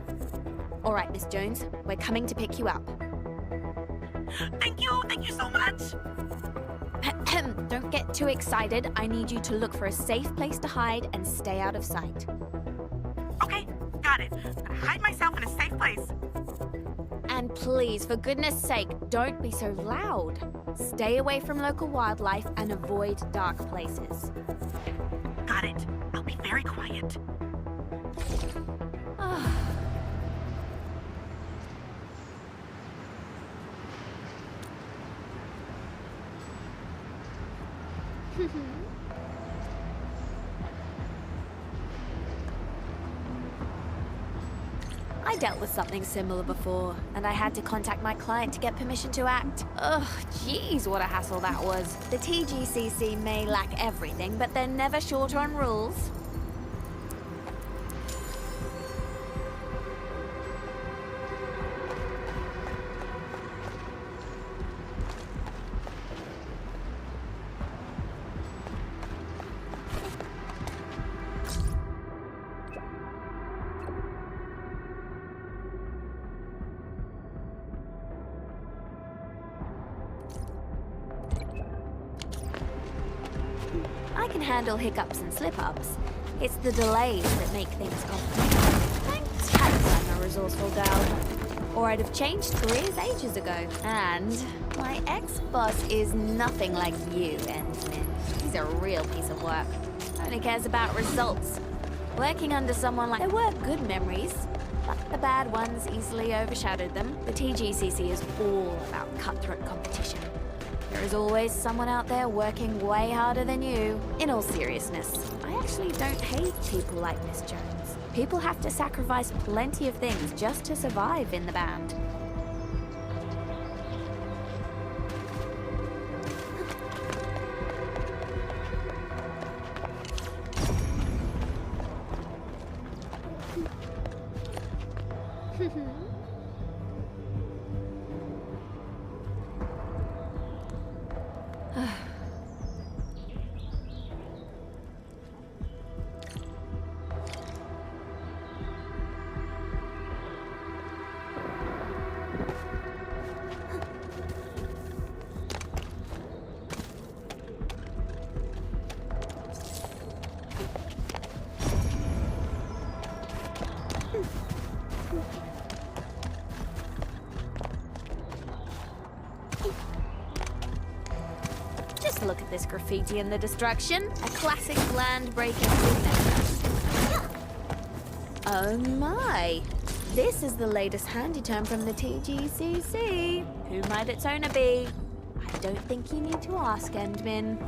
All right, Miss Jones, we're coming to pick you up. Thank you so much. Don't get too excited. I need you to look for a safe place to hide and stay out of sight. Okay, got it. Hide myself in a safe place. And please, for goodness sake, don't be so loud. Stay away from local wildlife and avoid dark places. Got it. I'll be very quiet. I dealt with something similar before, and I had to contact my client to get permission to act. Ugh, geez, what a hassle that was. The TGCC may lack everything, but they're never short on rules. I can handle hiccups and slip-ups. It's the delays that make things complicated. Thanks, I'm a resourceful gal. Or I'd have changed careers ages ago. And my ex-boss is nothing like you, Endman. He's a real piece of work. Only cares about results. Working under someone like... There were good memories, but the bad ones easily overshadowed them. The TGCC is all about cutthroat competition. There is always someone out there working way harder than you. In all seriousness, I actually don't hate people like Miss Jones. People have to sacrifice plenty of things just to survive in the band. take a look at this graffiti and the destruction. A classic land-breaking signature. Oh my! This is the latest handy term from the TGCC. Who might its owner be? I don't think you need to ask, Endmin.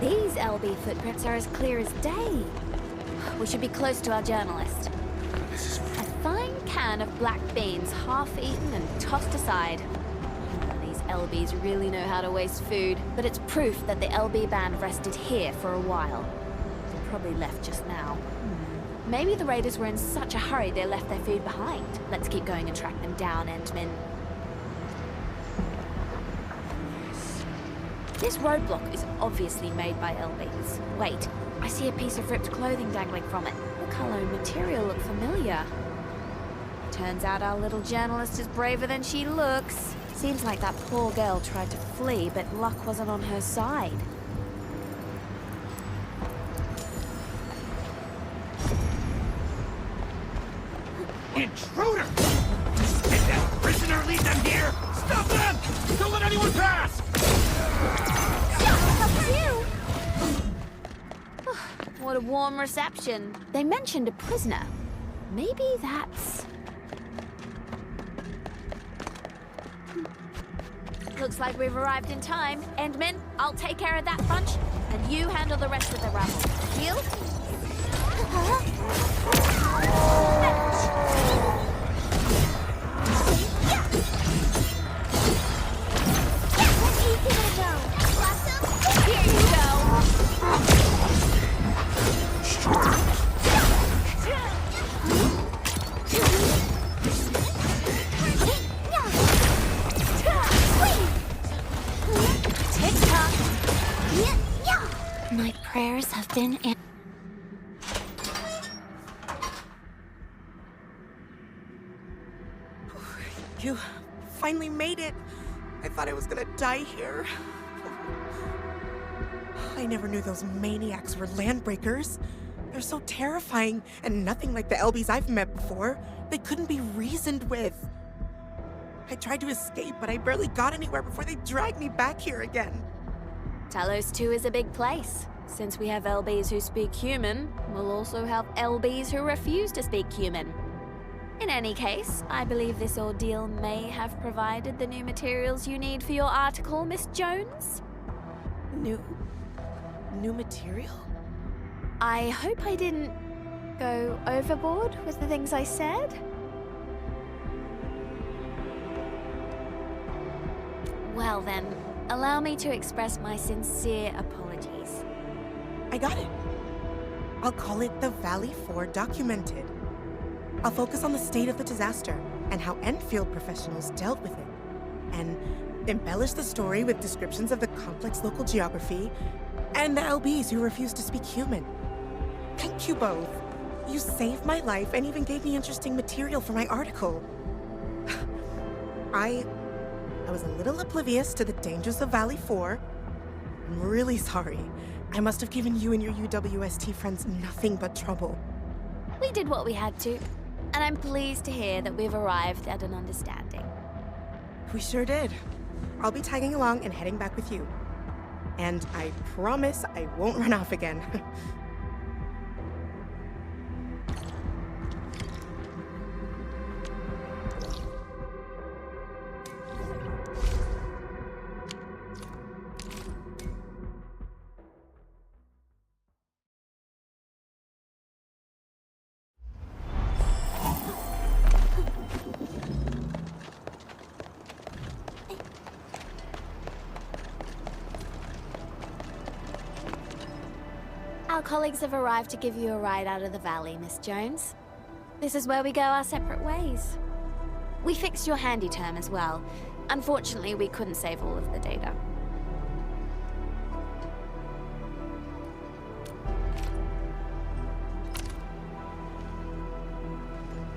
These LB footprints are as clear as day. We should be close to our journalist. A fine can of black beans, half eaten and tossed aside. These LBs really know how to waste food, but it's proof that the LB band rested here for a while. They probably left just now. Maybe the raiders were in such a hurry they left their food behind. Let's keep going and track them down, Endmin. This roadblock is obviously made by LBs. Wait, I see a piece of ripped clothing dangling from it. The color and material look familiar. Turns out our little journalist is braver than she looks. Seems like that poor girl tried to flee, but luck wasn't on her side. Intruder! Did that prisoner lead them here? Stop them! Don't let anyone pass! What a warm reception. They mentioned a prisoner. Maybe that's... Looks like we've arrived in time. Endmin, I'll take care of that bunch, and you handle the rest of the rabble. Deal? Here you go. My prayers have been answered. You finally made it. I thought I was gonna die here. I never knew those maniacs were landbreakers. They're so terrifying and nothing like the LBs I've met before. They couldn't be reasoned with. I tried to escape, but I barely got anywhere before they dragged me back here again. Talos 2 is a big place. Since we have LBs who speak human, we'll also have LBs who refuse to speak human. In any case, I believe this ordeal may have provided the new materials you need for your article, Miss Jones. New material? I hope I didn't go overboard with the things I said. Well then, allow me to express my sincere apologies. I got it. I'll call it the Valley 4 Documented. I'll focus on the state of the disaster and how endfilde professionals dealt with it, and embellish the story with descriptions of the complex local geography and the LBs who refuse to speak human. Thank you both. You saved my life and even gave me interesting material for my article. I I was a little oblivious to the dangers of Valley 4. I'm really sorry. I must have given you and your UWST friends nothing but trouble. We did what we had to, and I'm pleased to hear that we've arrived at an understanding. We sure did. I'll be tagging along and heading back with you. And I promise I won't run off again. Our colleagues have arrived to give you a ride out of the valley, Miss Jones. This is where we go our separate ways. We fixed your handy term as well. Unfortunately, we couldn't save all of the data.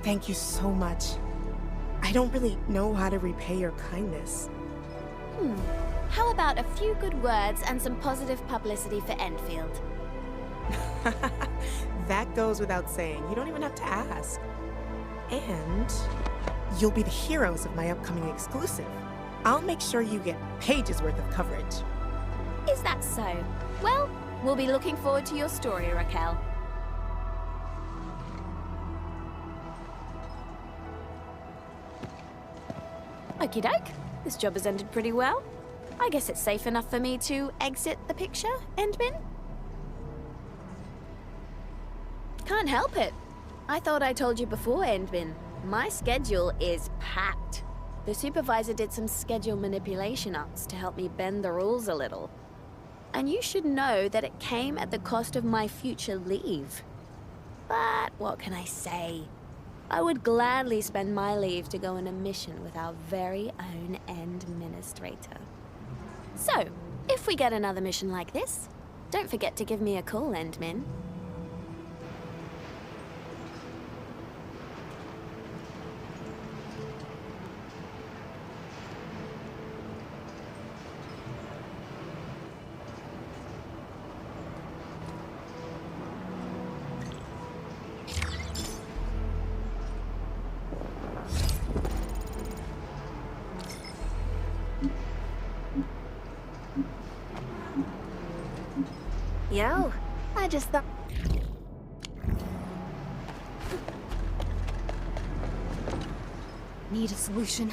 Thank you so much. I don't really know how to repay your kindness. How about a few good words and some positive publicity for Endfield? That goes without saying. You don't even have to ask. And you'll be the heroes of my upcoming exclusive. I'll make sure you get pages worth of coverage. Is that so? Well, we'll be looking forward to your story, Raquel. Okie doke. This job has ended pretty well. I guess it's safe enough for me to exit the picture, Endman? Can't help it. I thought I told you before, Endman. My schedule is packed. The supervisor did some schedule manipulation arts to help me bend the rules a little. And you should know that it came at the cost of my future leave. But what can I say? I would gladly spend my leave to go on a mission with our very own Endministrator. So, if we get another mission like this, don't forget to give me a call, Endmin. Yo, I just thought... Need a solution.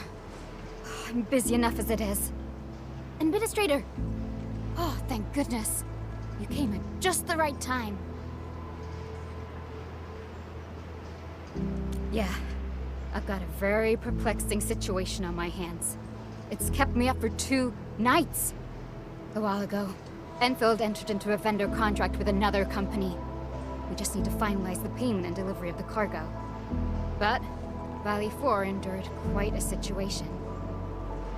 I'm busy enough as it is. Administrator! Oh, thank goodness. You came at just the right time. Yeah, I've got a very perplexing situation on my hands. It's kept me up for 2 nights. A while ago, Endfield entered into a vendor contract with another company. We just need to finalize the payment and delivery of the cargo. But Valley 4 endured quite a situation.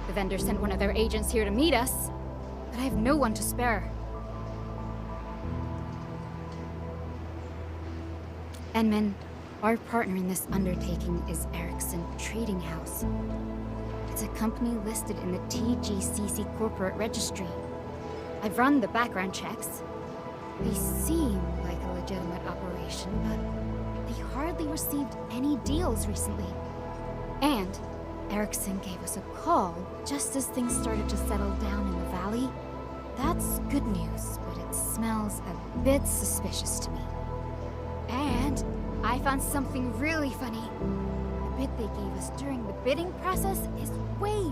The vendor sent one of their agents here to meet us, but I have no one to spare. Enman, our partner in this undertaking is Erickson Trading House. It's a company listed in the TGCC corporate registry. I've run the background checks. They seem like a legitimate operation, but they hardly received any deals recently. And Erickson gave us a call just as things started to settle down in the valley. That's good news, but it smells a bit suspicious to me. And I found something really funny. The bid they gave us during the bidding process is way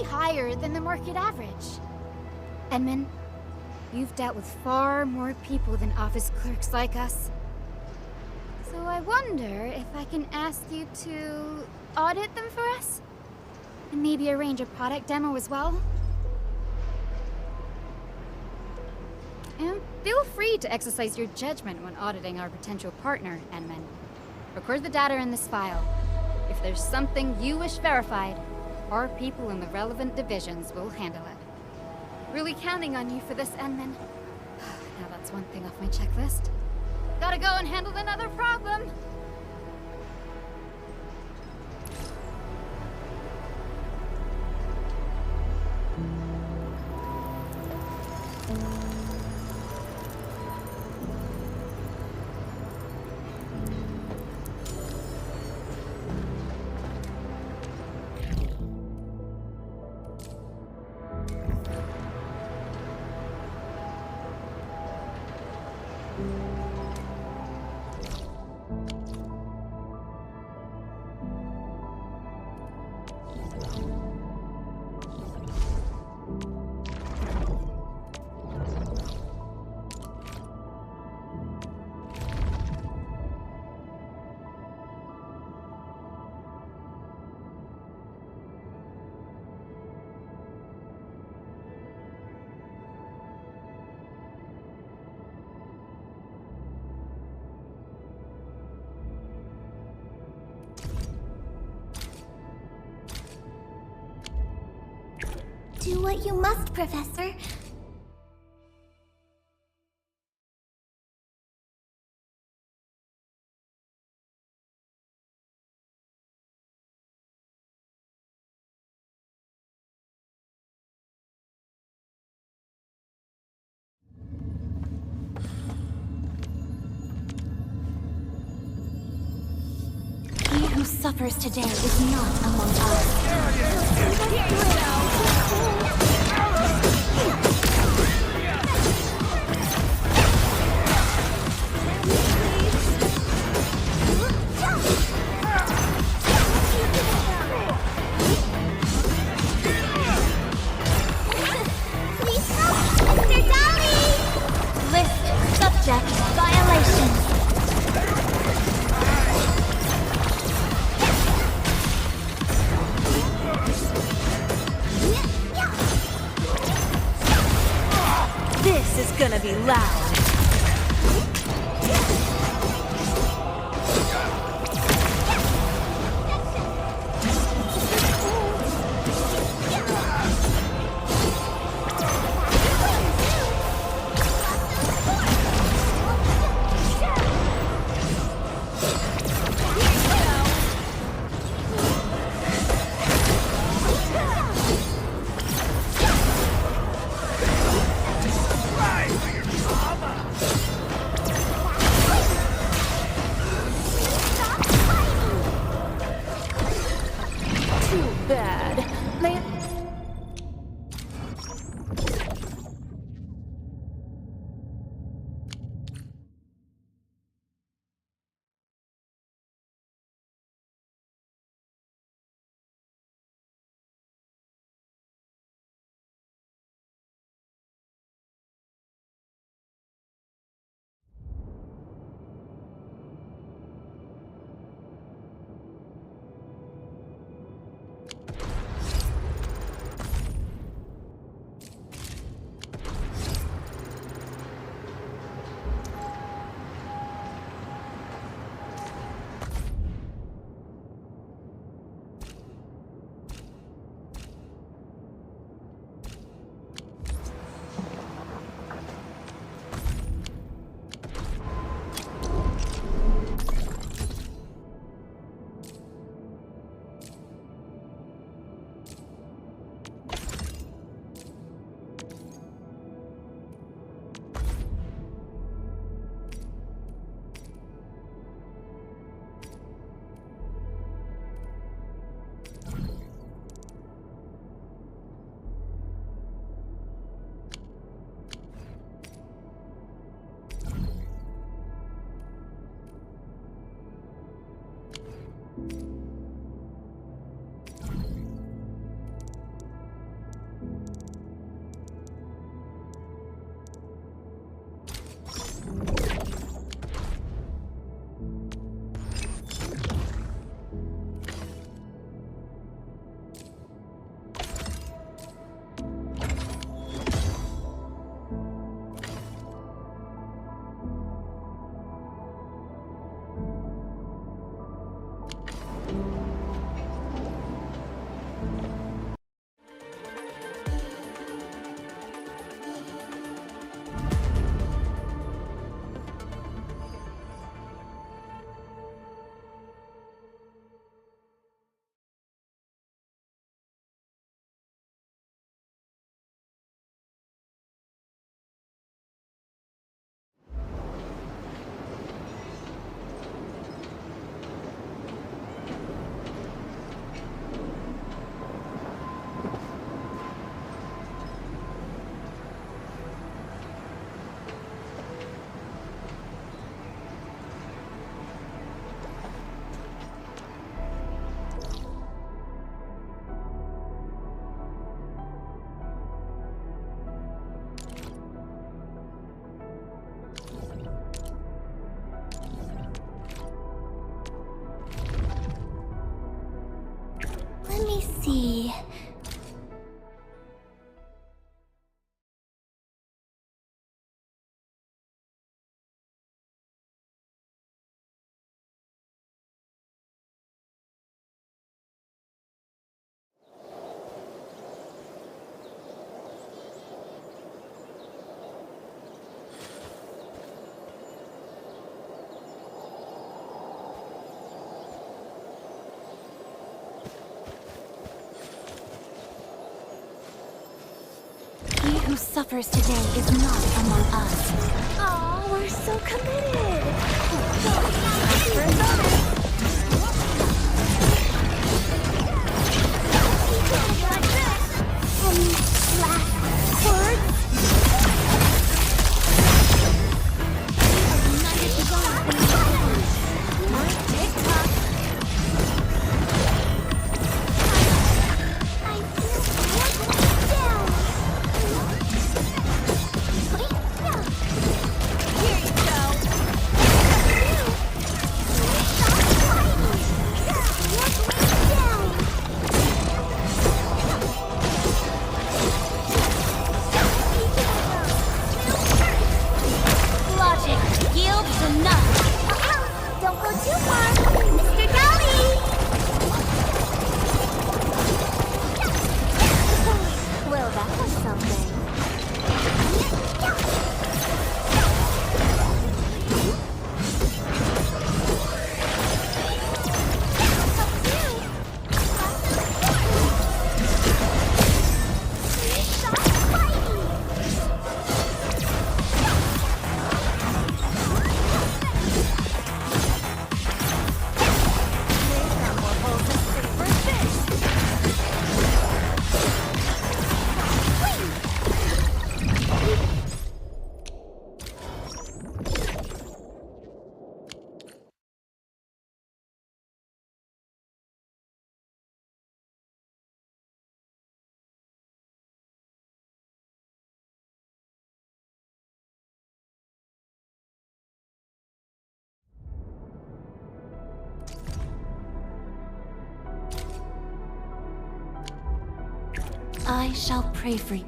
higher than the market average. Edmund, you've dealt with far more people than office clerks like us. So I wonder if I can ask you to audit them for us? And maybe arrange a product demo as well? And feel free to exercise your judgment when auditing our potential partner, Enman. Record the data in this file. If there's something you wish verified, our people in the relevant divisions will handle it. Really counting on you for this, Enman. Now that's one thing off my checklist. Gotta go and handle another problem! Do what you must, Professor. He who suffers today is not among Please help, Mr. Dolly! List subject violations. This is gonna be loud. Too bad. They... who suffers today is not among us. Oh, we're so committed. Last words? Don't go too far, Mr. Dolly! Well, that was something. I shall pray for you.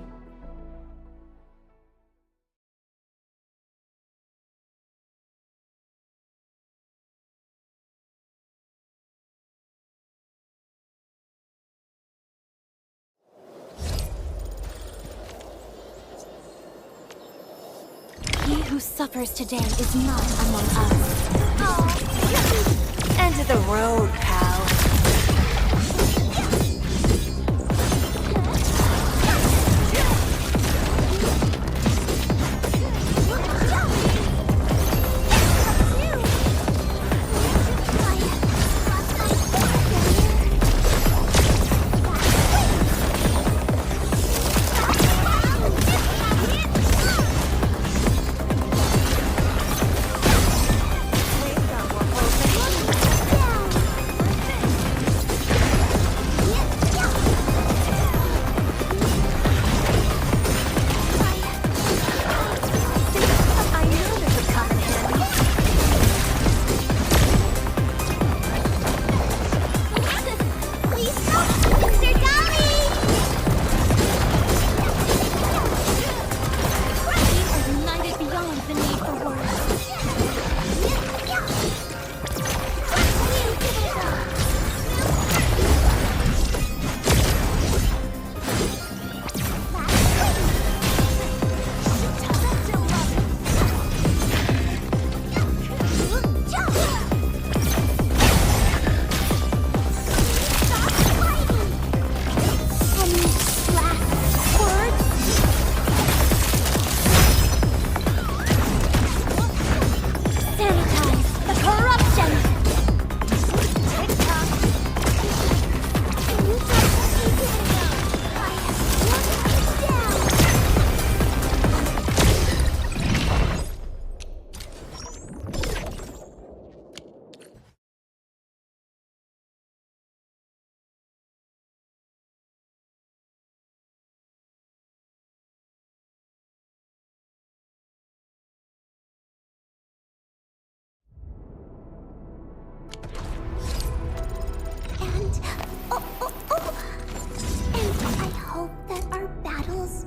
He who suffers today is not among us. Oh, end of the road, pal.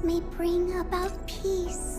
may bring about peace.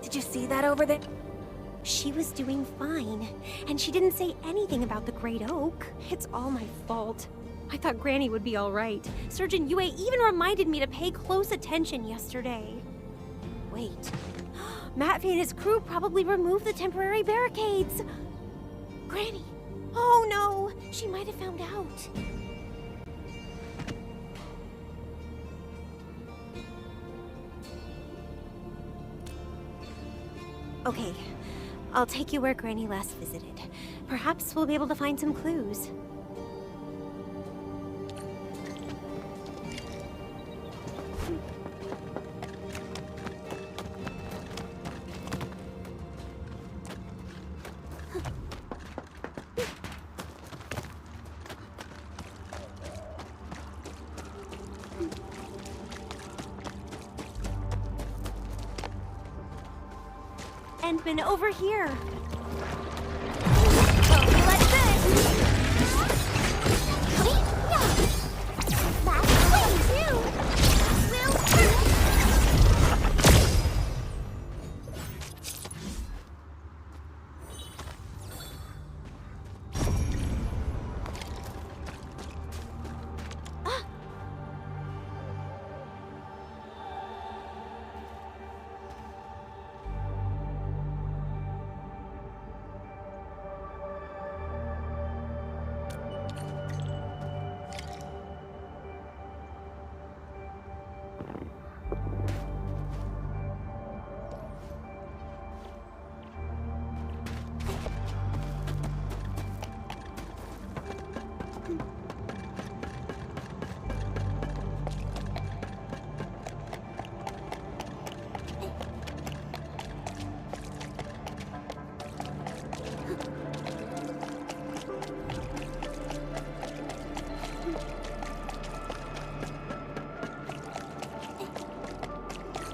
Did you see that over there? She was doing fine, and she didn't say anything about the Great Oak. It's all my fault. I thought Granny would be all right. Surgeon Yue even reminded me to pay close attention yesterday. Wait. Matvey and his crew probably removed the temporary barricades. Granny! Oh no! She might have found out. Okay, I'll take you where Granny last visited. Perhaps we'll be able to find some clues. Endman, over here!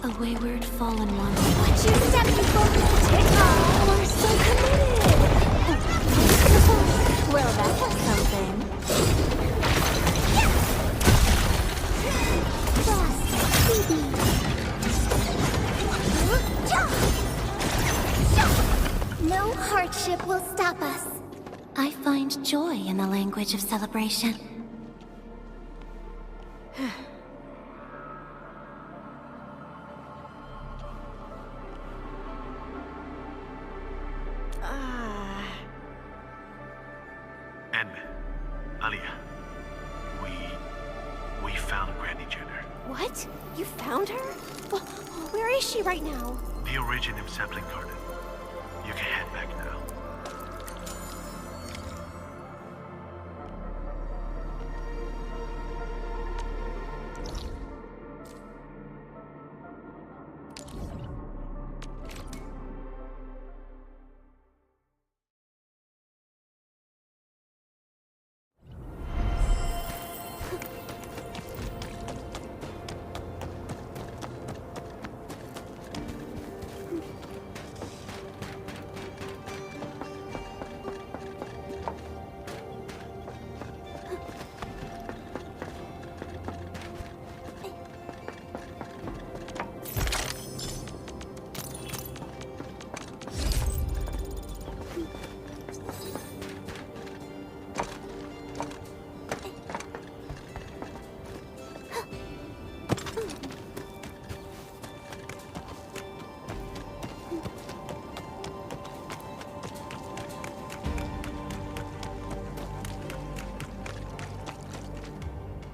A wayward fallen one. Would you step before me? You are so committed! Well, that was something. No hardship will stop us. I find joy in the language of celebration. Edmund, Alia, we found Granny Jenner. What? You found her? Well, where is she right now? The Originium sapling garden. You can head back now.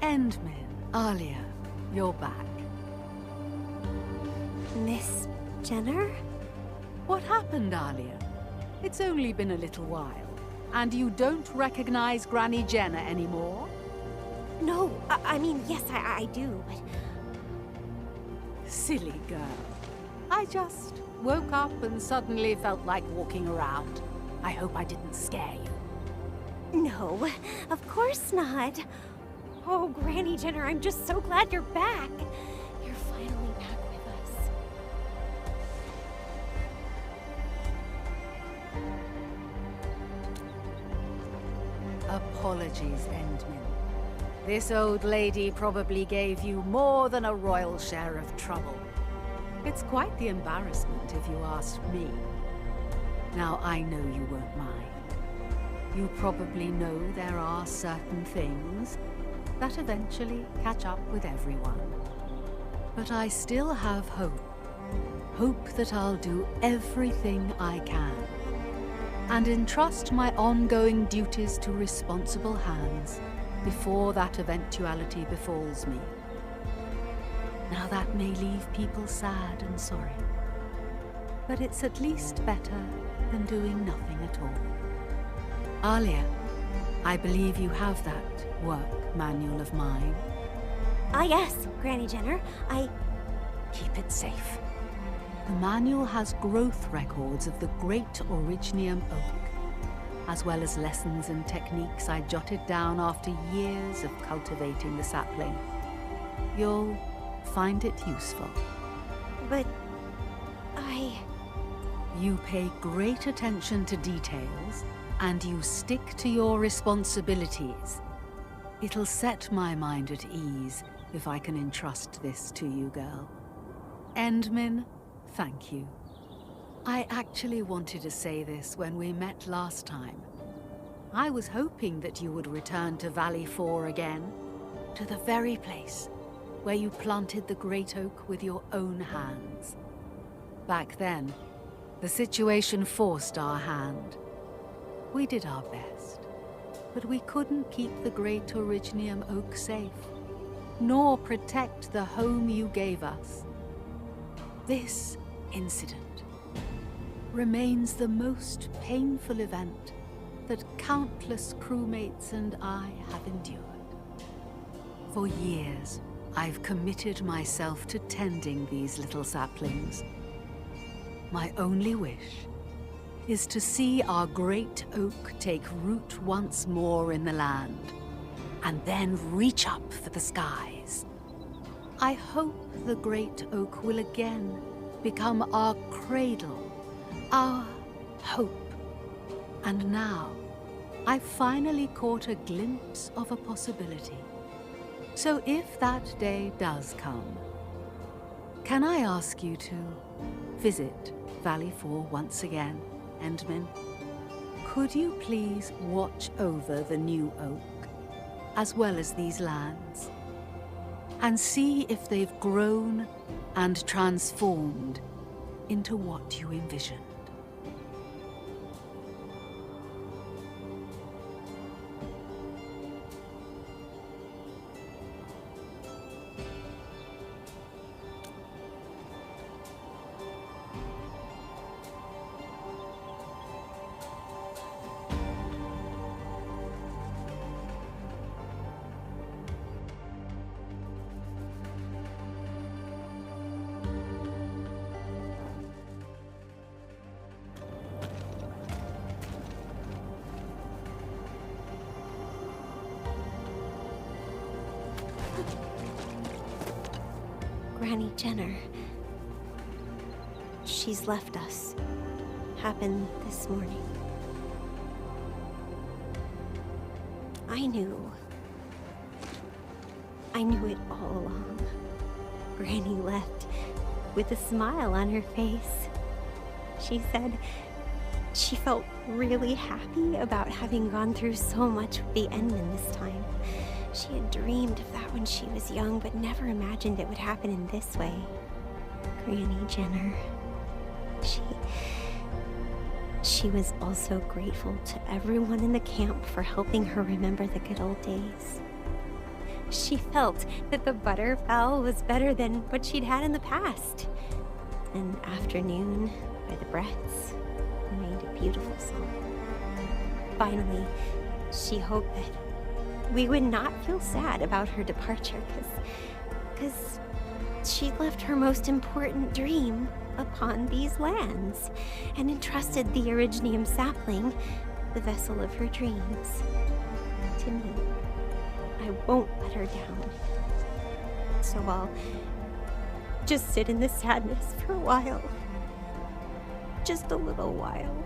Endman, Alia, you're back. Miss Jenner? What happened, Alia? It's only been a little while. And you don't recognize Granny Jenner anymore? No, I mean, yes, I do, but... Silly girl. I just woke up and suddenly felt like walking around. I hope I didn't scare you. No, of course not. Oh, Granny Jenner, I'm just so glad you're back. You're finally back with us. Apologies, Endman. This old lady probably gave you more than a royal share of trouble. It's quite the embarrassment, if you ask me. Now, I know you won't mind. You probably know there are certain things that eventually catch up with everyone. But I still have hope. Hope that I'll do everything I can and entrust my ongoing duties to responsible hands before that eventuality befalls me. Now that may leave people sad and sorry, but it's at least better than doing nothing at all. Alia, I believe you have that work manual of mine. Ah, yes, Granny Jenner. Keep it safe. The manual has growth records of the great Originium oak, as well as lessons and techniques I jotted down after years of cultivating the sapling. You'll find it useful. But... You pay great attention to details, and you stick to your responsibilities. It'll set my mind at ease if I can entrust this to you, girl. Endman, thank you. I actually wanted to say this when we met last time. I was hoping that you would return to Valley 4 again, to the very place where you planted the great oak with your own hands. Back then, the situation forced our hand. We did our best, but we couldn't keep the great Originium oak safe, nor protect the home you gave us. This incident remains the most painful event that countless crewmates and I have endured. For years, I've committed myself to tending these little saplings. My only wish is to see our great oak take root once more in the land, and then reach up for the skies. I hope the great oak will again become our cradle, our hope. And now, I finally caught a glimpse of a possibility. So if that day does come, can I ask you to visit Valley 4 once again, Endmin? Could you please watch over the new oak, as well as these lands, and see if they've grown and transformed into what you envisioned? Granny Jenner. She's left us. Happened this morning. I knew it all along. Granny left with a smile on her face. She said she felt really happy about having gone through so much with the Endman this time. She had dreamed of that when she was young, but never imagined it would happen in this way. Granny Jenner. She was also grateful to everyone in the camp for helping her remember the good old days. She felt that the butterfowl was better than what she'd had in the past. An afternoon by the Bretts made a beautiful song. Finally, she hoped that we would not feel sad about her departure, because she left her most important dream upon these lands, and entrusted the Originium sapling, the vessel of her dreams, to me. I won't let her down. So I'll just sit in the sadness for a while. Just a little while.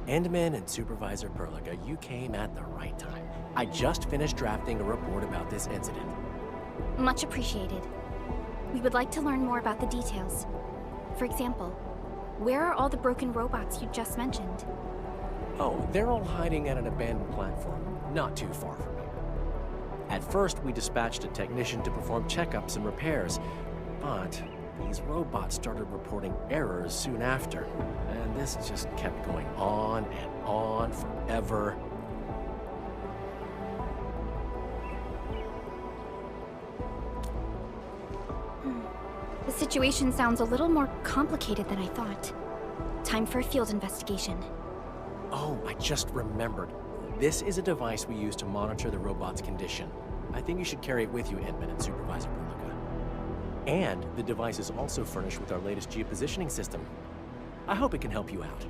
Endman and Supervisor Perlica, you came at the right time. I just finished drafting a report about this incident. Much appreciated. We would like to learn more about the details. For example, where are all the broken robots you just mentioned? Oh, they're all hiding at an abandoned platform, not too far from here. At first, we dispatched a technician to perform checkups and repairs, but these robots started reporting errors soon after, and this just kept going on and on forever. The situation sounds a little more complicated than I thought. Time for a field investigation. Oh, I just remembered. This is a device we use to monitor the robot's condition. I think you should carry it with you, Endman and Supervisor Perlica. And the device is also furnished with our latest geopositioning system. I hope it can help you out.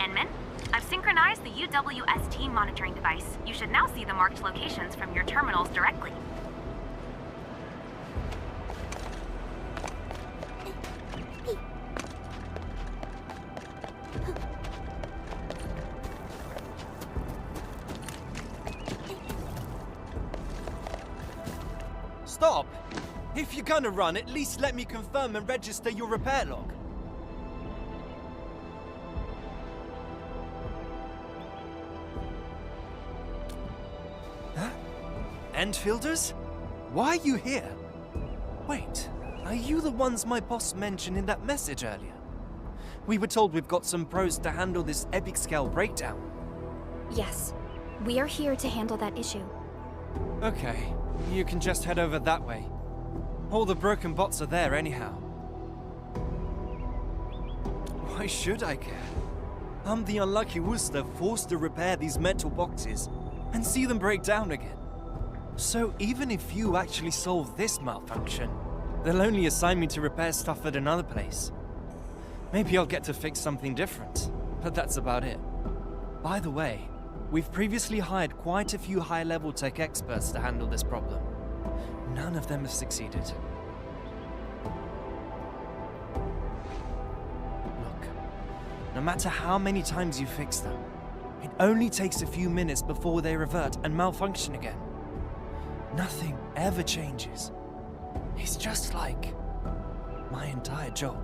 Enman, I've synchronized the UWST monitoring device. You should now see the marked locations from your terminals directly. Stop! If you're gonna run, at least let me confirm and register your repair log. Huh? Endfielders? Why are you here? Wait, are you the ones my boss mentioned in that message earlier? We were told we've got some pros to handle this epic scale breakdown. Yes, we are here to handle that issue. Okay, you can just head over that way. All the broken bots are there anyhow. Why should I care? I'm the unlucky Wooster forced to repair these metal boxes and see them break down again. So even if you actually solve this malfunction, they'll only assign me to repair stuff at another place. Maybe I'll get to fix something different, but that's about it. By the way, we've previously hired quite a few high-level tech experts to handle this problem. None of them have succeeded. Look, no matter how many times you fix them, it only takes a few minutes before they revert and malfunction again. Nothing ever changes. It's just like my entire job.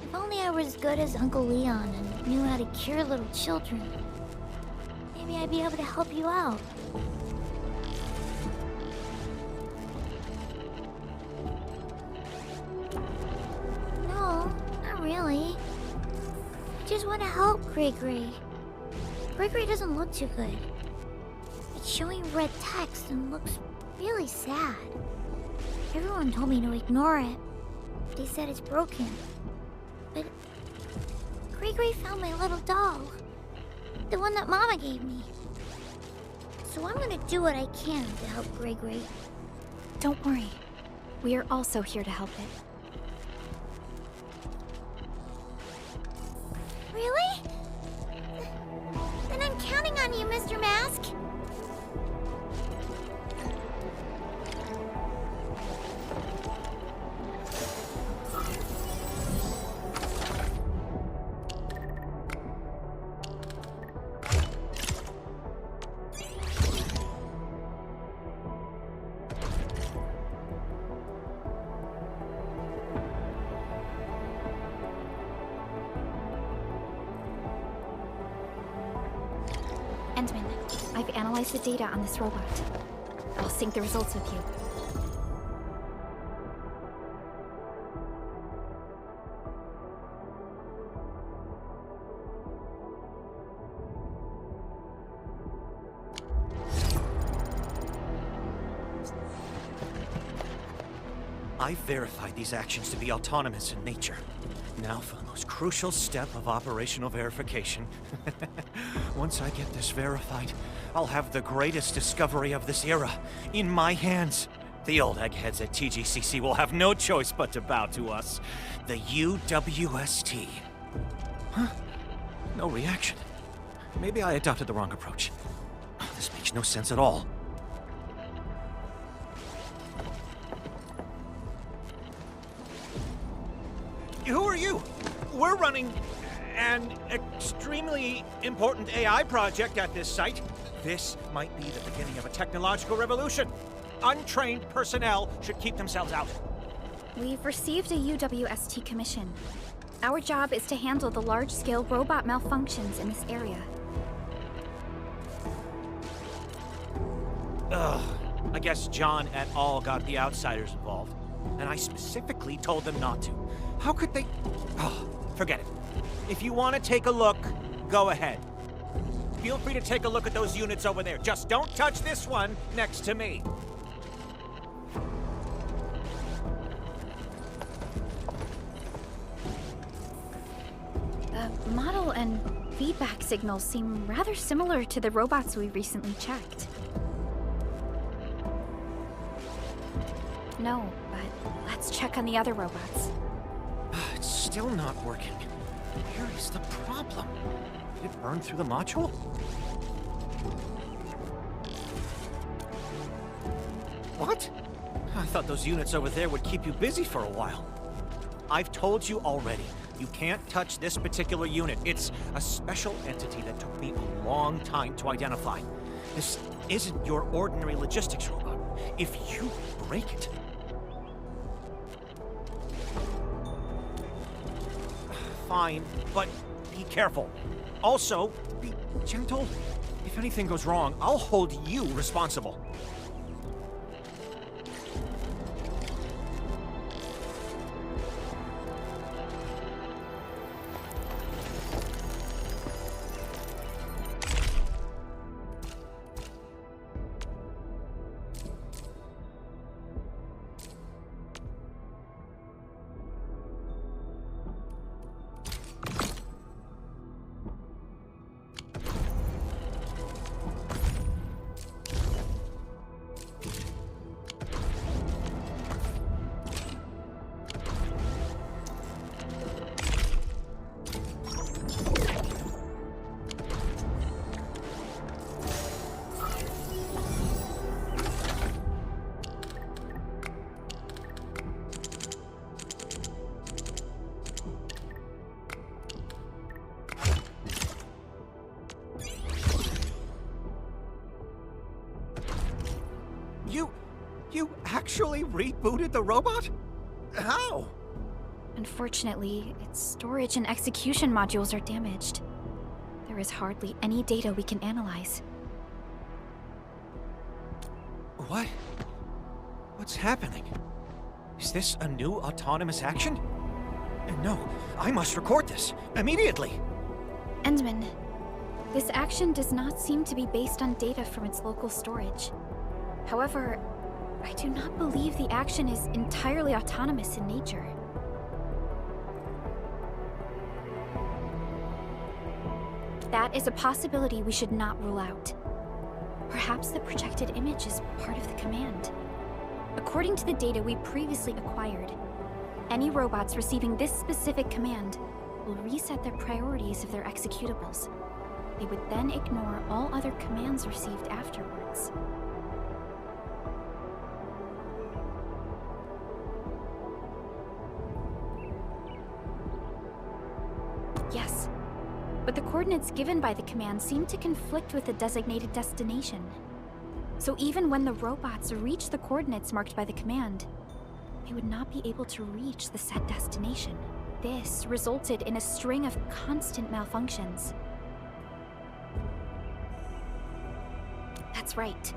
If only I was as good as Uncle Leon and knew how to cure little children. Maybe I'd be able to help you out. No, not really. I just want to help Gregory. Gregory doesn't look too good. It's showing red text and looks really sad. Everyone told me to ignore it. They said it's broken. But Gregory found my little doll. The one that Mama gave me. So I'm gonna do what I can to help Gregory. Don't worry. We are also here to help it. Really? Then I'm counting on you, Mr. Mask. Endman, I've analyzed the data on this robot. I'll sync the results with you. I've verified these actions to be autonomous in nature. Now for the most crucial step of operational verification. Once I get this verified, I'll have the greatest discovery of this era in my hands. The old eggheads at TGCC will have no choice but to bow to us. The UWST. Huh? No reaction. Maybe I adopted the wrong approach. This makes no sense at all. Who are you? We're running an extremely important AI project at this site. This might be the beginning of a technological revolution. Untrained personnel should keep themselves out. We've received a UWST commission. Our job is to handle the large-scale robot malfunctions in this area. Ugh. I guess John et al. Got the outsiders involved, and I specifically told them not to. How could they? Oh, forget it. If you want to take a look, go ahead. Feel free to take a look at those units over there. Just don't touch this one next to me. The model and feedback signals seem rather similar to the robots we recently checked. No, but let's check on the other robots. It's still not working. Where is the problem? Did it burn through the module? What? I thought those units over there would keep you busy for a while. I've told you already. You can't touch this particular unit. It's a special entity that took me a long time to identify. This isn't your ordinary logistics robot. If you break it... Fine, but be careful. Also, be gentle. If anything goes wrong, I'll hold you responsible. You actually rebooted the robot? How? Unfortunately, its storage and execution modules are damaged. There is hardly any data we can analyze. What? What's happening? Is this a new autonomous action? No, I must record this immediately. Endman, this action does not seem to be based on data from its local storage. However, I do not believe the action is entirely autonomous in nature. That is a possibility we should not rule out. Perhaps the projected image is part of the command. According to the data we previously acquired, any robots receiving this specific command will reset their priorities of their executables. They would then ignore all other commands received afterwards. Yes, but the coordinates given by the command seem to conflict with the designated destination. So even when the robots reach the coordinates marked by the command, they would not be able to reach the set destination. This resulted in a string of constant malfunctions. That's right.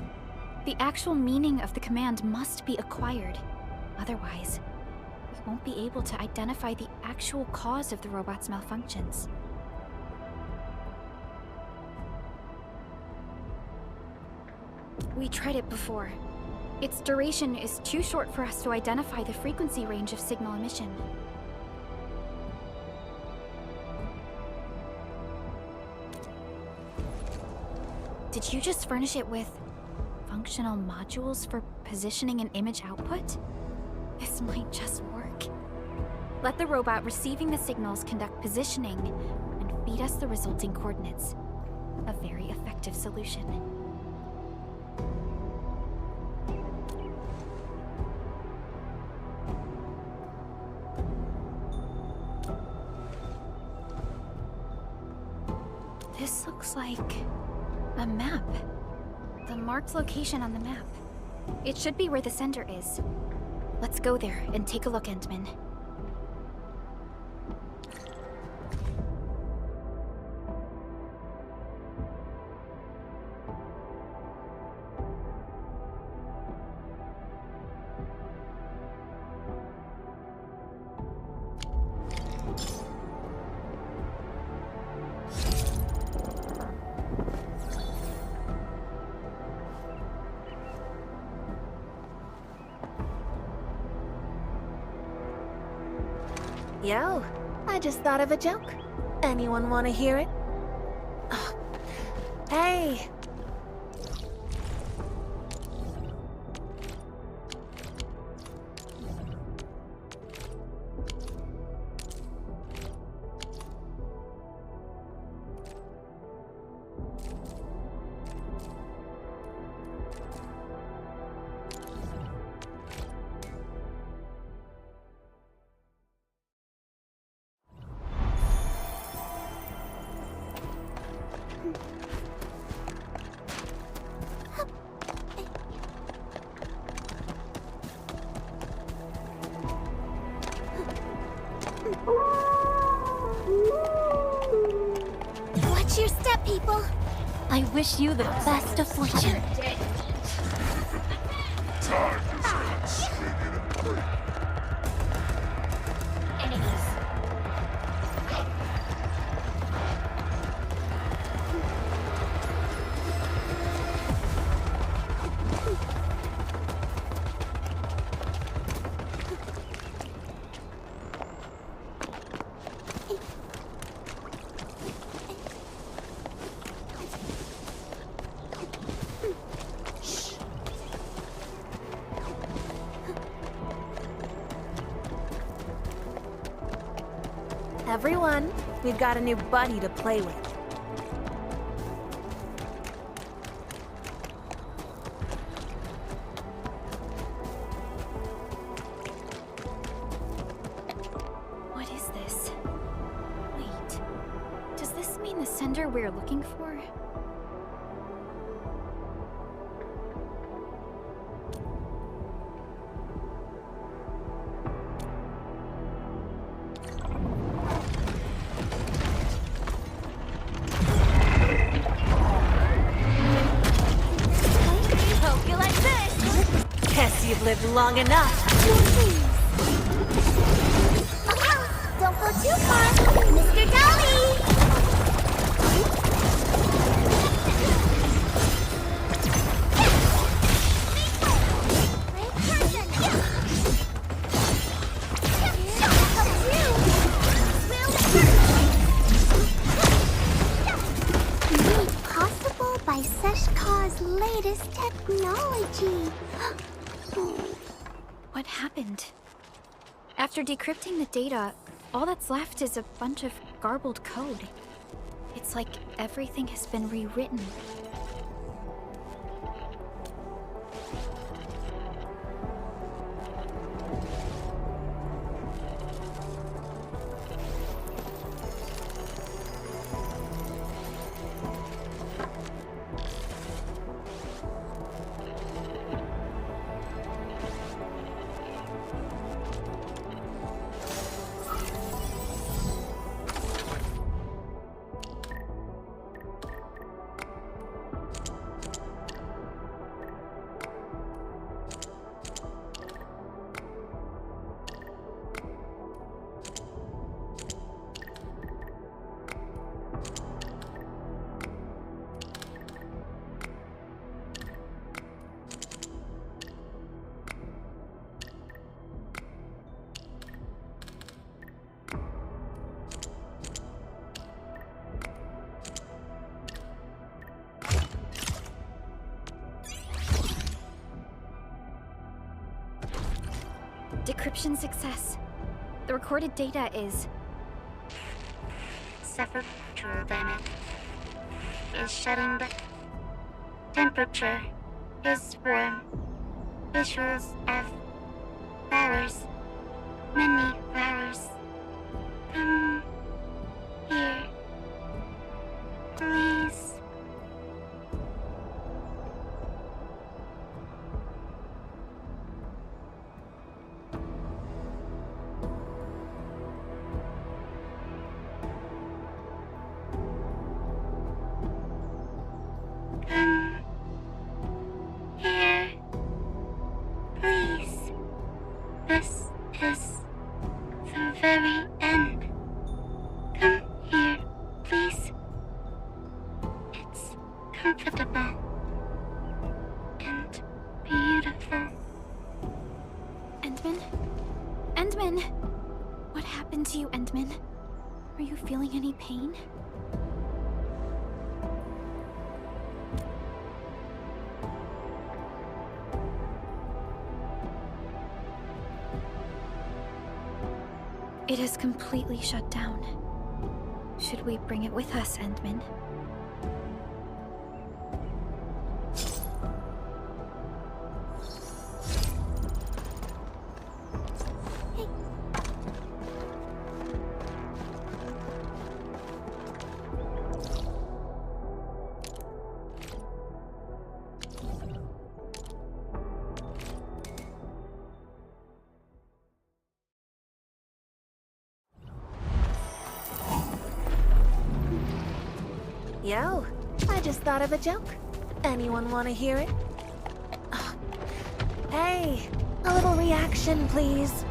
The actual meaning of the command must be acquired. Otherwise, we won't be able to identify the actual cause of the robot's malfunctions. We tried it before. Its duration is too short for us to identify the frequency range of signal emission. Did you just furnish it with functional modules for positioning an image output? This might just work. Let the robot receiving the signals conduct positioning and feed us the resulting coordinates. A very effective solution. This looks like a map. marked location on the map. It should be where the center is. Let's go there and take a look, Entman. Yo, I just thought of a joke. Anyone want to hear it? Oh. Hey! Watch your step, people! I wish you the best of fortune. Everyone, we've got a new buddy to play with. What is this? Wait, does this mean the sender we're looking for? Hope you like this! Guess you've lived long enough. Don't go too far, Mr. Dolly! Made possible by Seshkar's latest technology. What happened? After decrypting the data, all that's left is a bunch of garbled code. It's like everything has been rewritten. Decryption success. The recorded data is... Sepulchral damage is shutting down. Temperature is warm. Visuals of flowers. Many flowers. Come here. Please. This is the very end. Come here, please. It's comfortable and beautiful. Endman? Endman! What happened to you, Endman? Are you feeling any pain? It is completely shut down. Should we bring it with us, Endman? Yo, I just thought of a joke. Anyone want to hear it? Hey, a little reaction, please.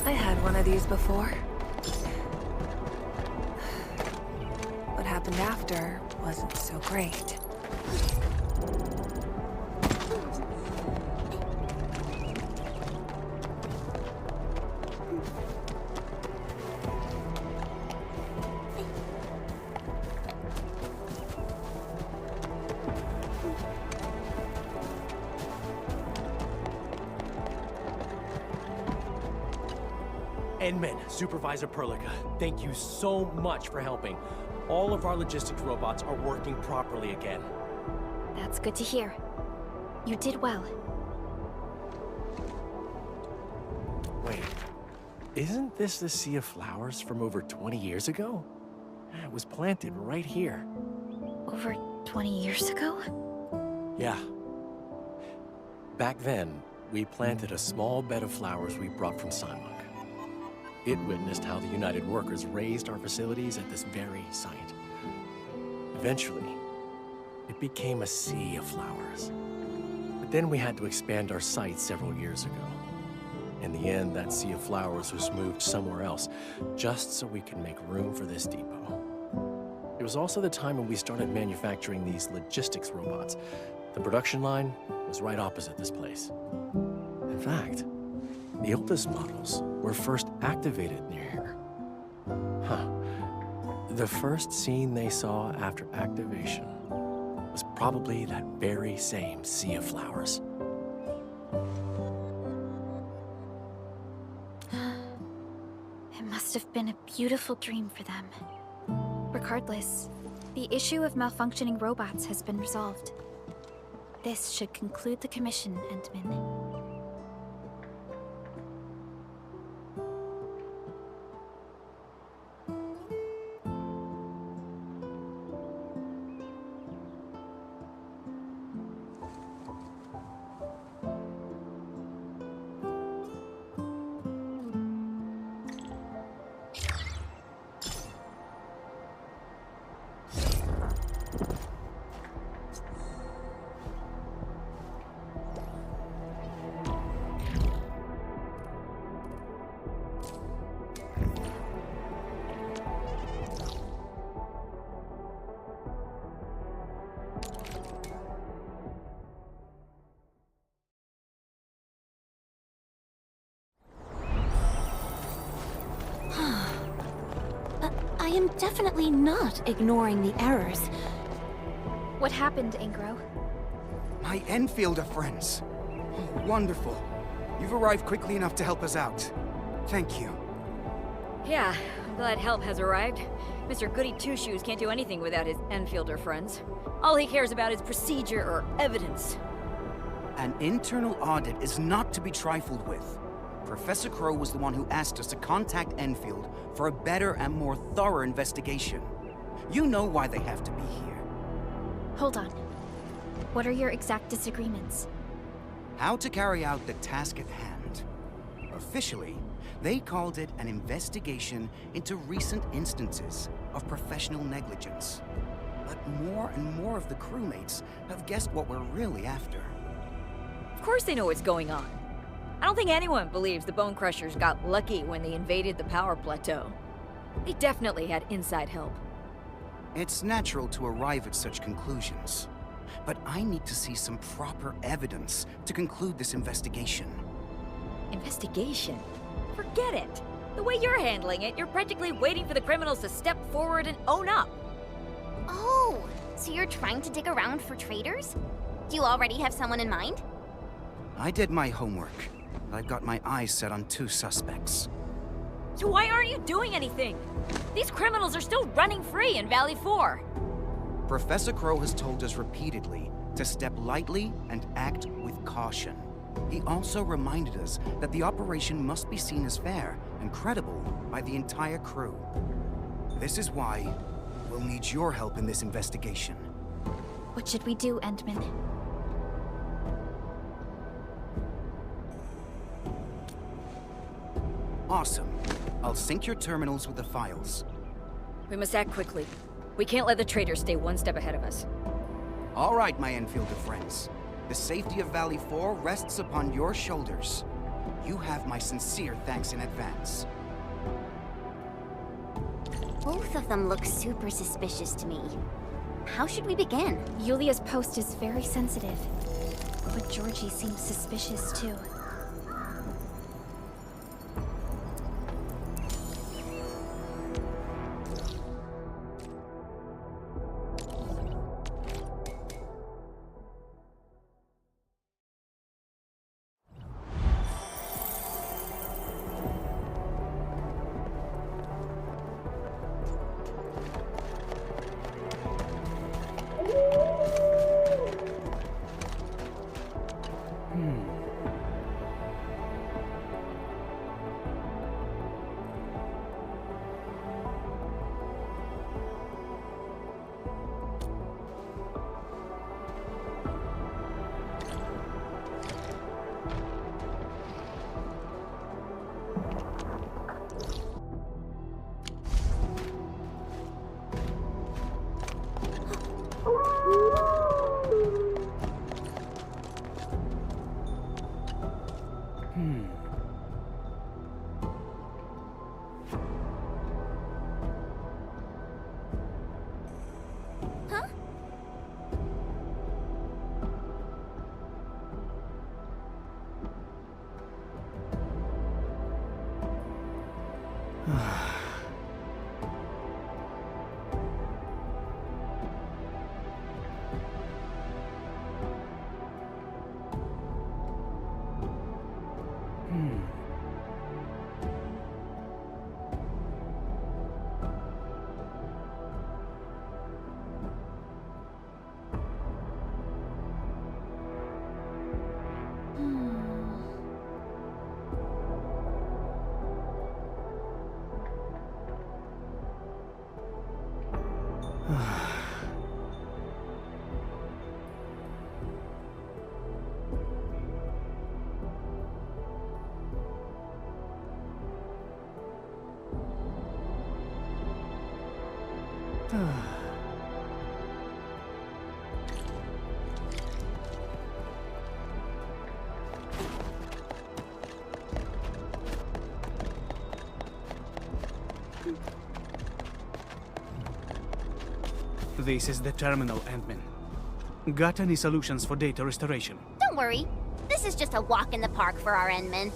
I had one of these before. What happened after wasn't so great. Endman, Supervisor Perlica, thank you so much for helping. All of our logistics robots are working properly again. That's good to hear. You did well. Wait, isn't this the Sea of Flowers from over 20 years ago? It was planted right here. Over 20 years ago? Yeah. Back then, we planted a small bed of flowers we brought from Simon. It witnessed how the United Workers raised our facilities at this very site. Eventually, it became a sea of flowers. But then we had to expand our site several years ago. In the end, that sea of flowers was moved somewhere else, just so we could make room for this depot. It was also the time when we started manufacturing these logistics robots. The production line was right opposite this place. In fact, the oldest models were first activated near here. Huh. The first scene they saw after activation was probably that very same sea of flowers. It must have been a beautiful dream for them. Regardless, the issue of malfunctioning robots has been resolved. This should conclude the commission, Endman. am definitely not ignoring the errors. What happened, Ingro? My endfilde friends. Oh, wonderful. You've arrived quickly enough to help us out. Thank you. Yeah, I'm glad help has arrived. Mr. Goody Two-Shoes can't do anything without his Enfielder friends. All he cares about is procedure or evidence. An internal audit is not to be trifled with. Professor Crow was the one who asked us to contact Enfield for a better and more thorough investigation. You know why they have to be here. Hold on. What are your exact disagreements? How to carry out the task at hand. Officially, they called it an investigation into recent instances of professional negligence. But more and more of the crewmates have guessed what we're really after. Of course they know what's going on. I don't think anyone believes the Bone Crushers got lucky when they invaded the power plateau. They definitely had inside help. It's natural to arrive at such conclusions. But I need to see some proper evidence to conclude this investigation. Investigation? Forget it. The way you're handling it, you're practically waiting for the criminals to step forward and own up. Oh, so you're trying to dig around for traitors? Do you already have someone in mind? I did my homework. I've got my eyes set on 2 suspects. So why aren't you doing anything? These criminals are still running free in Valley 4. Professor Crow has told us repeatedly to step lightly and act with caution. He also reminded us that the operation must be seen as fair and credible by the entire crew. This is why we'll need your help in this investigation. What should we do, Endman? Awesome. I'll sync your terminals with the files. We must act quickly. We can't let the traitors stay one step ahead of us. All right, my Enfielder friends. The safety of Valley 4 rests upon your shoulders. You have my sincere thanks in advance. Both of them look super suspicious to me. How should we begin? Yulia's post is very sensitive. But Georgie seems suspicious too. This is the terminal, Endman. Got any solutions for data restoration? Don't worry. This is just a walk in the park for our Endman.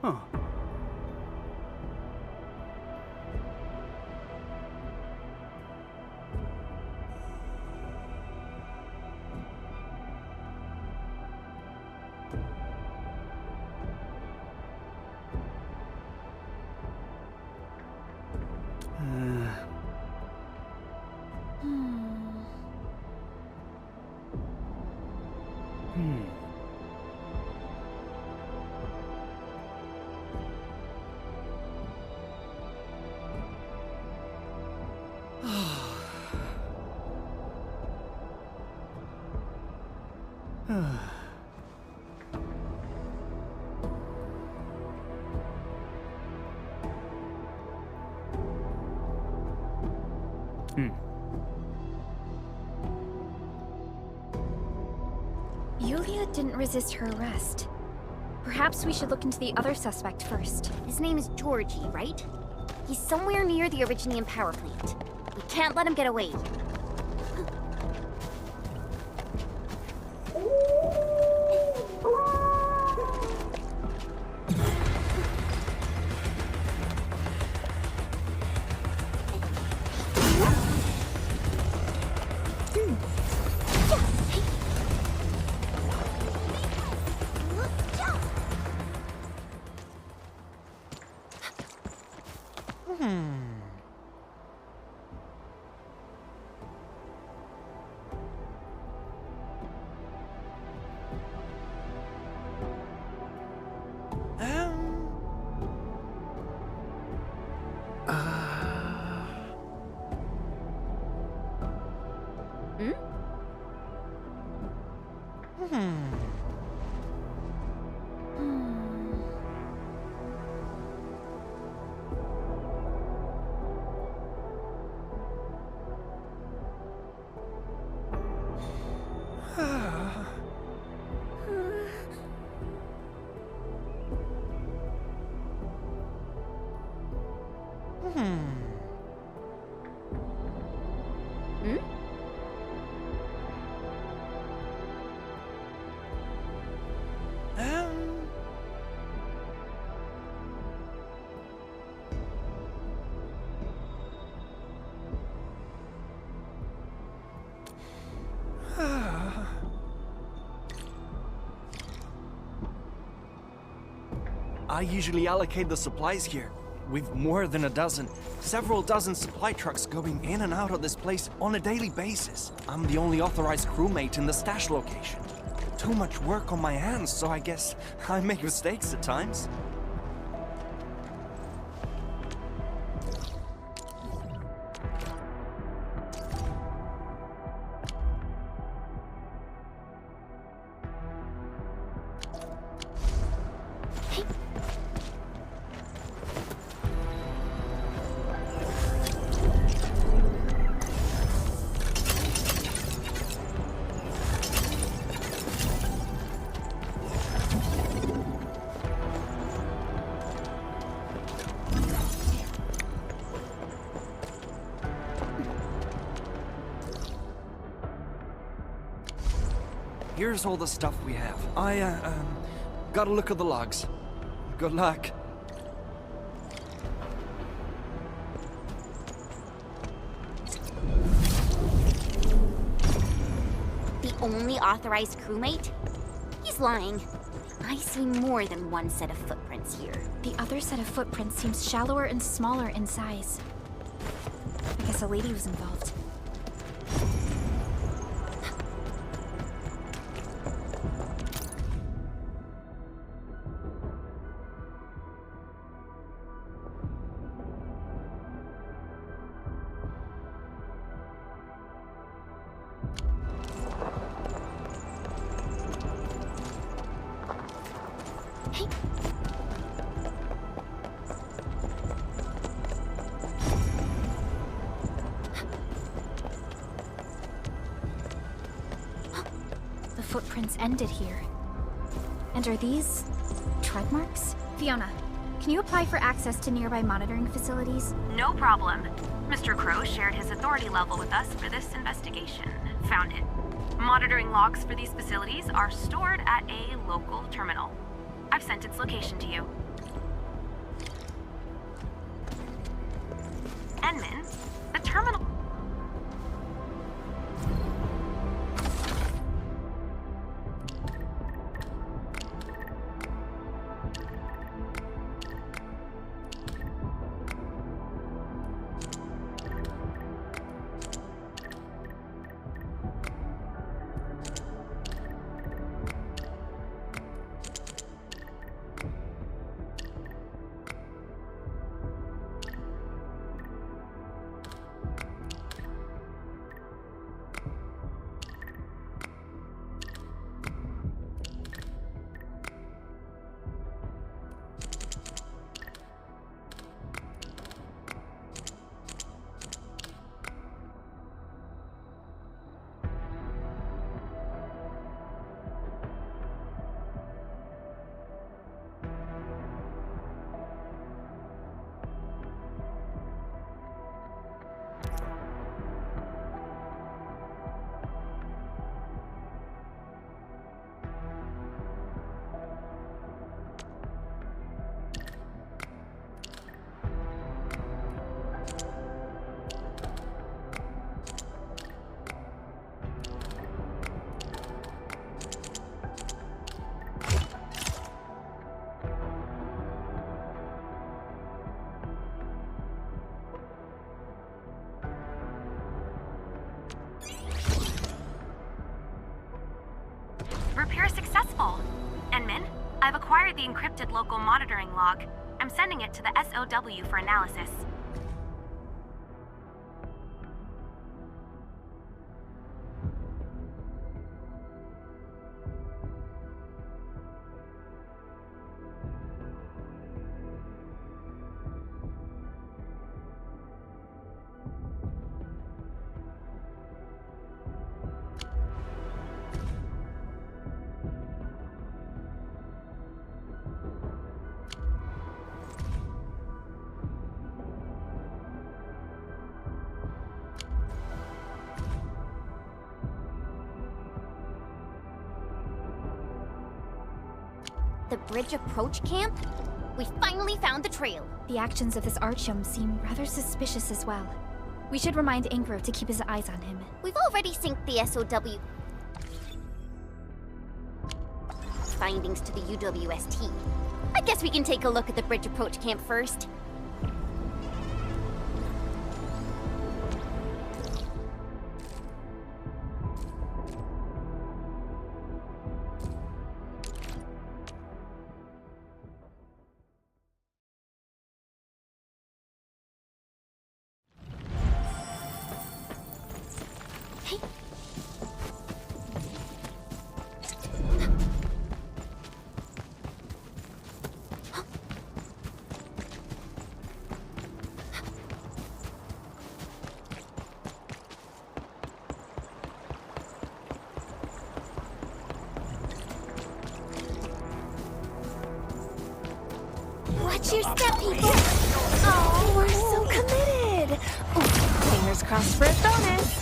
Huh. Yulia didn't resist her arrest. Perhaps we should look into the other suspect first. His name is Georgie, right? He's somewhere near the Originium power plant. We can't let him get away. I usually allocate the supplies here. We've more than a dozen, several dozen supply trucks going in and out of this place on a daily basis. I'm the only authorized crewmate in the stash location. Too much work on my hands, so I guess I make mistakes at times. Here's all the stuff we have. I, got a look at the logs. Good luck. The only authorized crewmate? He's lying. I see more than one set of footprints here. The other set of footprints seems shallower and smaller in size. I guess a lady was involved. footprints ended here. And are these tread marks? Fiona, can you apply for access to nearby monitoring facilities? No problem. Mr. Crow shared his authority level with us for this investigation. Found it. Monitoring logs for these facilities are stored at a local terminal. I've sent its location to you. Enman, the terminal... Repair successful. Enman, I've acquired the encrypted local monitoring log. I'm sending it to the SOW for analysis. The bridge approach camp? We finally found the trail. The actions of this Artyom seem rather suspicious as well. We should remind Ingro to keep his eyes on him. We've already synced the SOW findings to the UWST. I guess we can take a look at the bridge approach camp first. Watch your step, people! Oh, we're so committed! Ooh, fingers crossed for a bonus!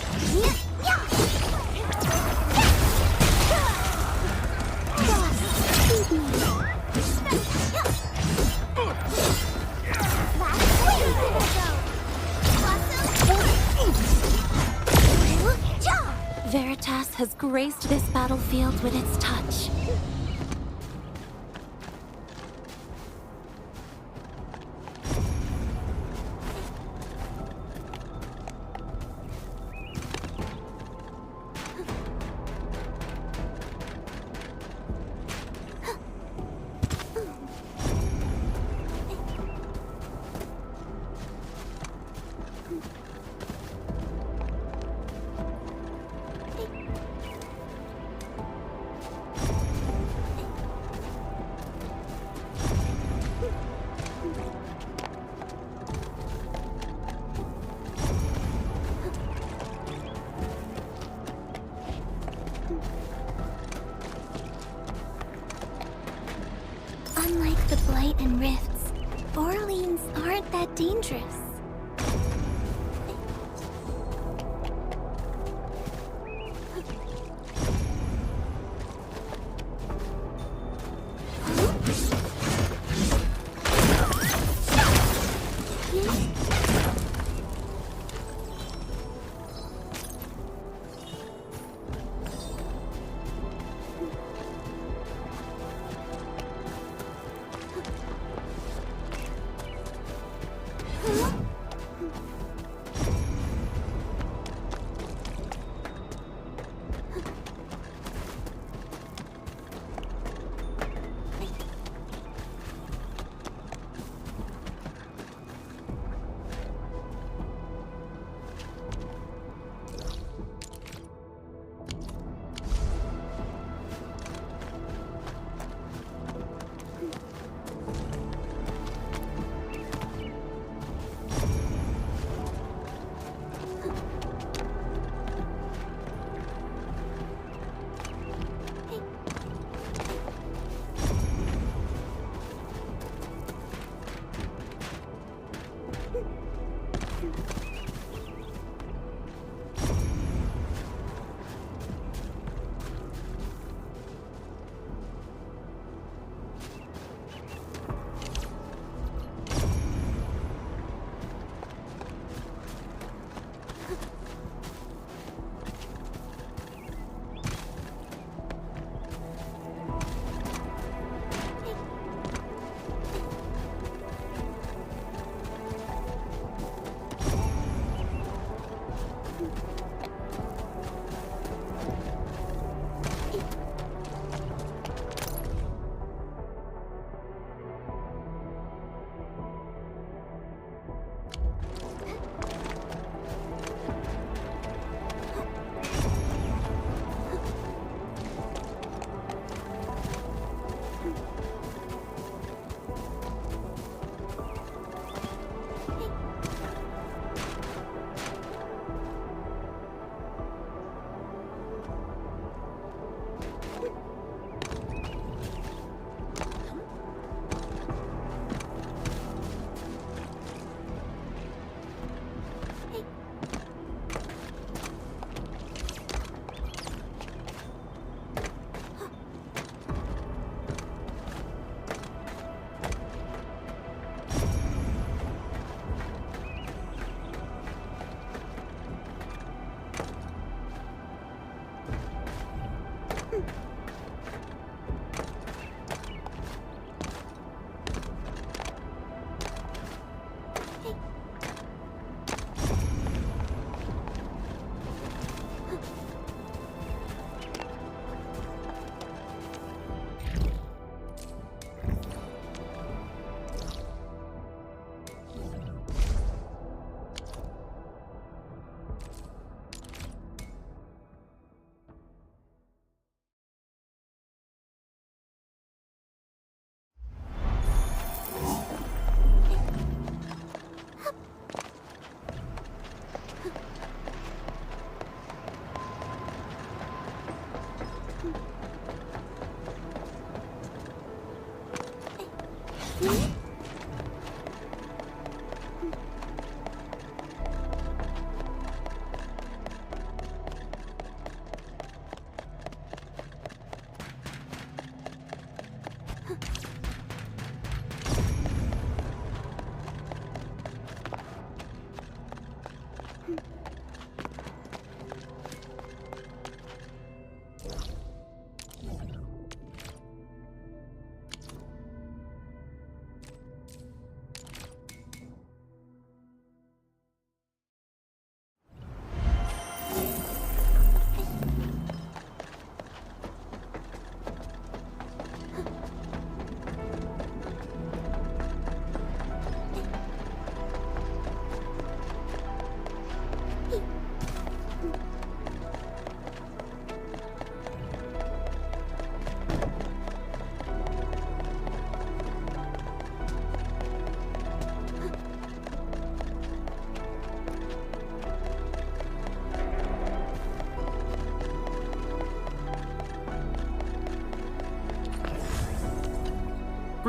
Veritas has graced this battlefield with its touch. light and rifts, Orleans aren't that dangerous.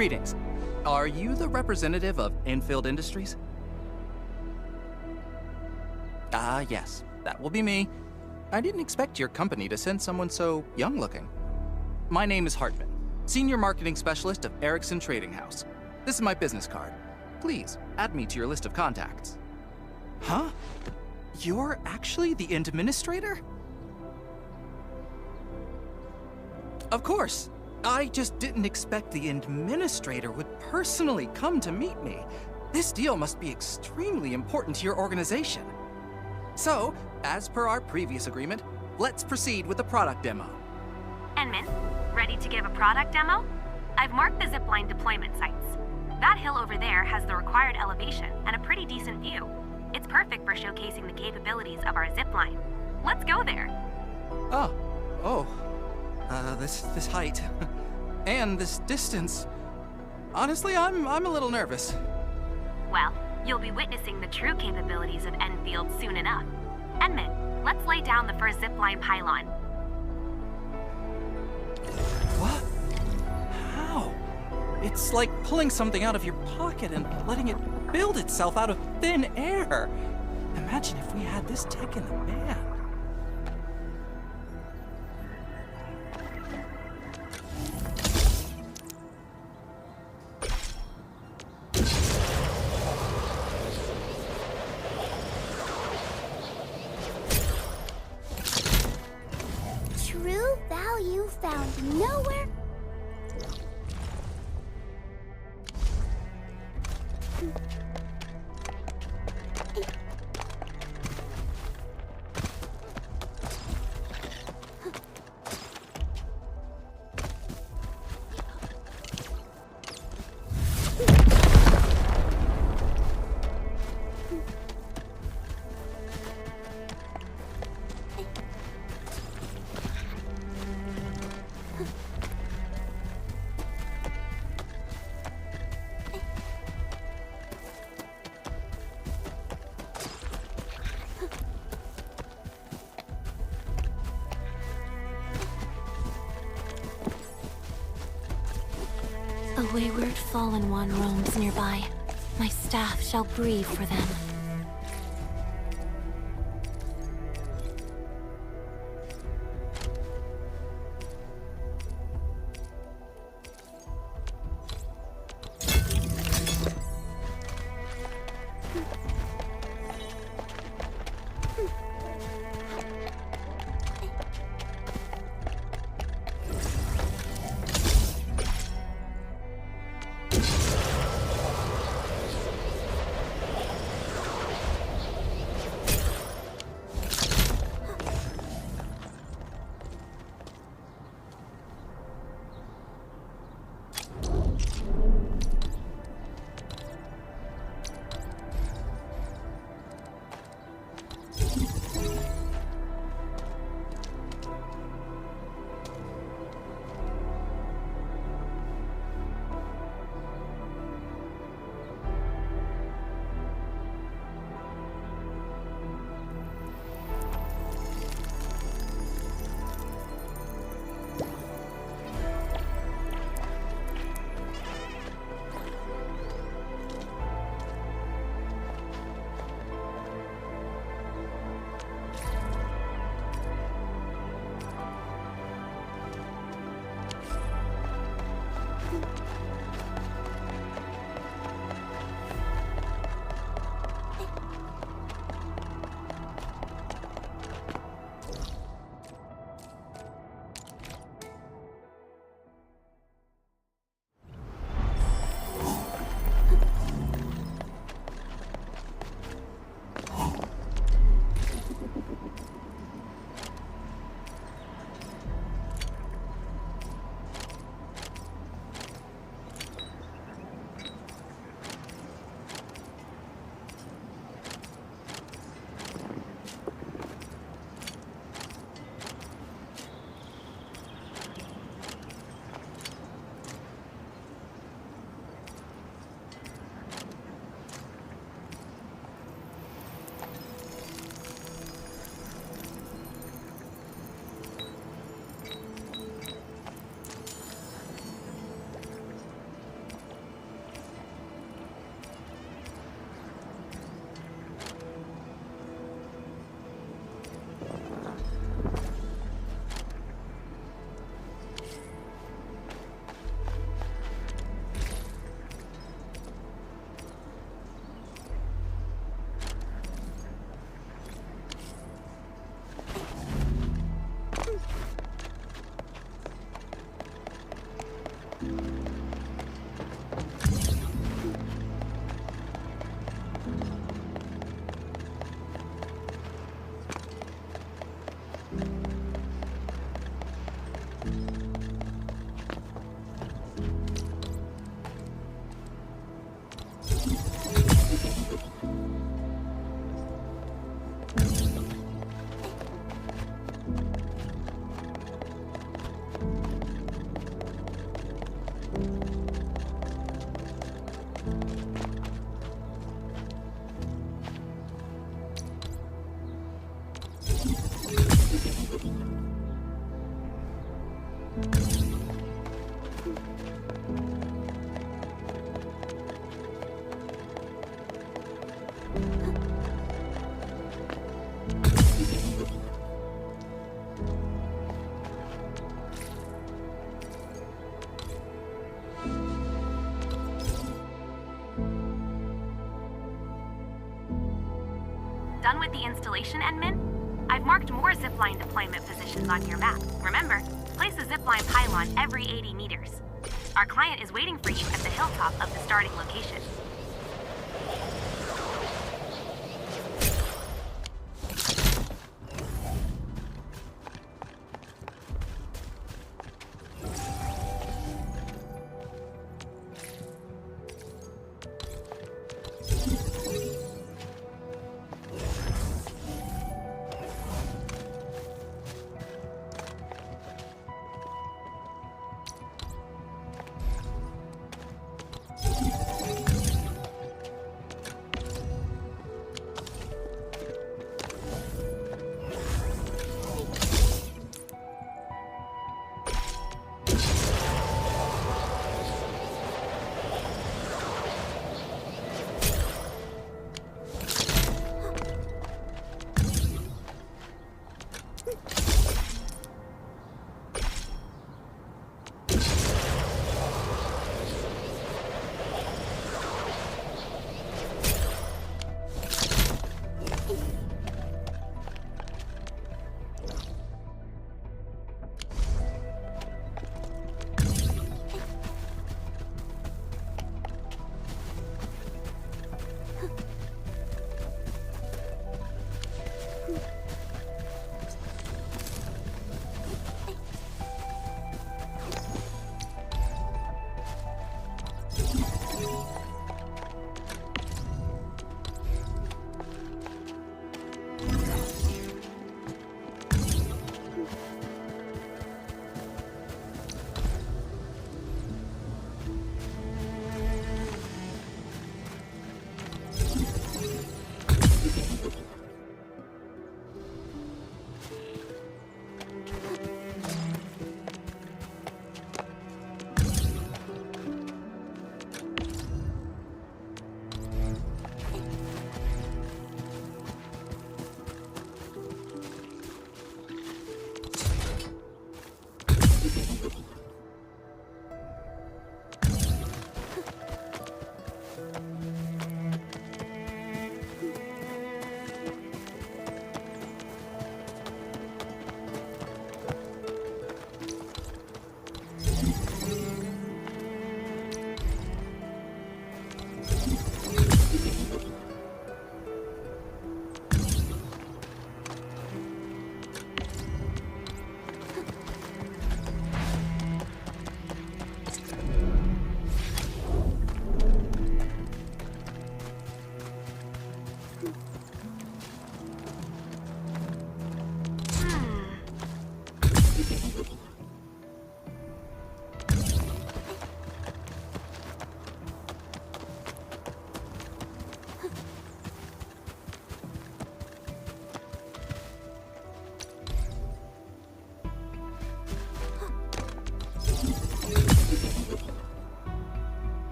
Greetings. Are you the representative of Endfilde Industries? Ah, yes. That will be me. I didn't expect your company to send someone so young-looking. My name is Hartman, Senior Marketing Specialist of Erickson Trading House. This is my business card. Please, add me to your list of contacts. Huh? You're actually the administrator? Of course. I just didn't expect the administrator would personally come to meet me. This deal must be extremely important to your organization. So, as per our previous agreement, let's proceed with the product demo. Enman, ready to give a product demo? I've marked the zipline deployment sites. That hill over there has the required elevation and a pretty decent view. It's perfect for showcasing the capabilities of our zipline. Let's go there. This height and this distance. Honestly, I'm a little nervous. Well, you'll be witnessing the true capabilities of Endfilde soon enough. Enman, let's lay down the first zipline pylon. What? How? It's like pulling something out of your pocket and letting it build itself out of thin air. Imagine if we had this tech in the band. True value found nowhere. A wayward fallen one roams nearby. My staff shall grieve for them. Done with the installation, Edmund? I've marked more zipline deployment positions on your map. Remember, place a zipline pylon every 80 meters. Our client is waiting for you at the hilltop of the starting location.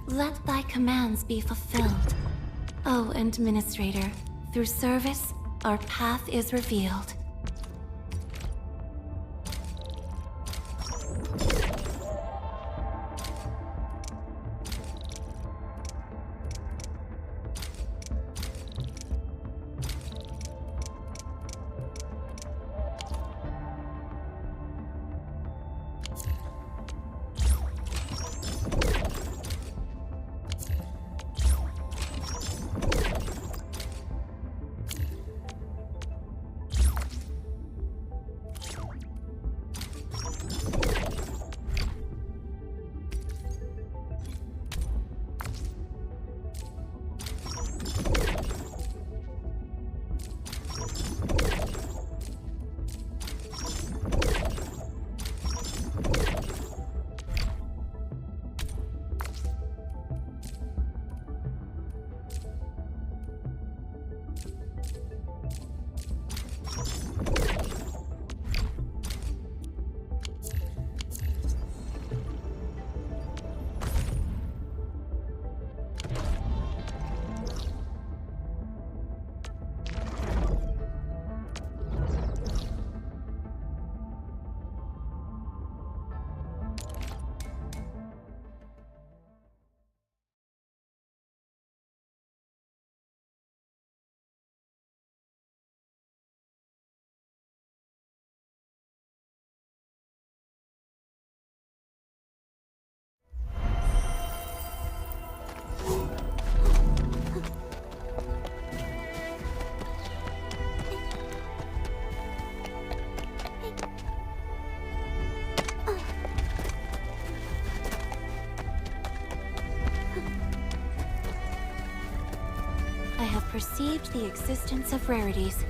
Let thy commands be fulfilled. O Administrator, through service, our path is revealed. I have perceived the existence of rarities.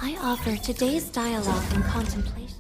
I offer today's dialogue and contemplation.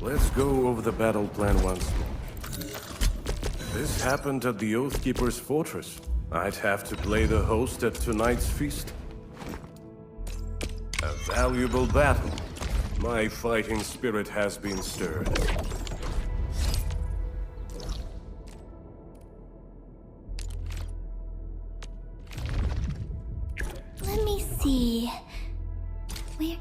Let's go over the battle plan once more. This happened at the Oathkeeper's fortress. I'd have to play the host at tonight's feast. A valuable battle. My fighting spirit has been stirred. Let me see. Where...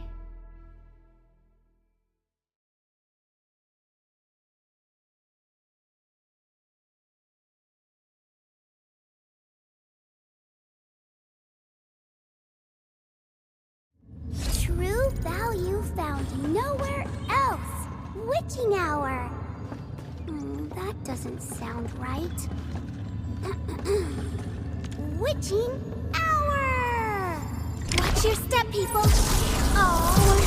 True value found nowhere else. Witching hour. That doesn't sound right. Witching hour. Watch your step, people. Oh.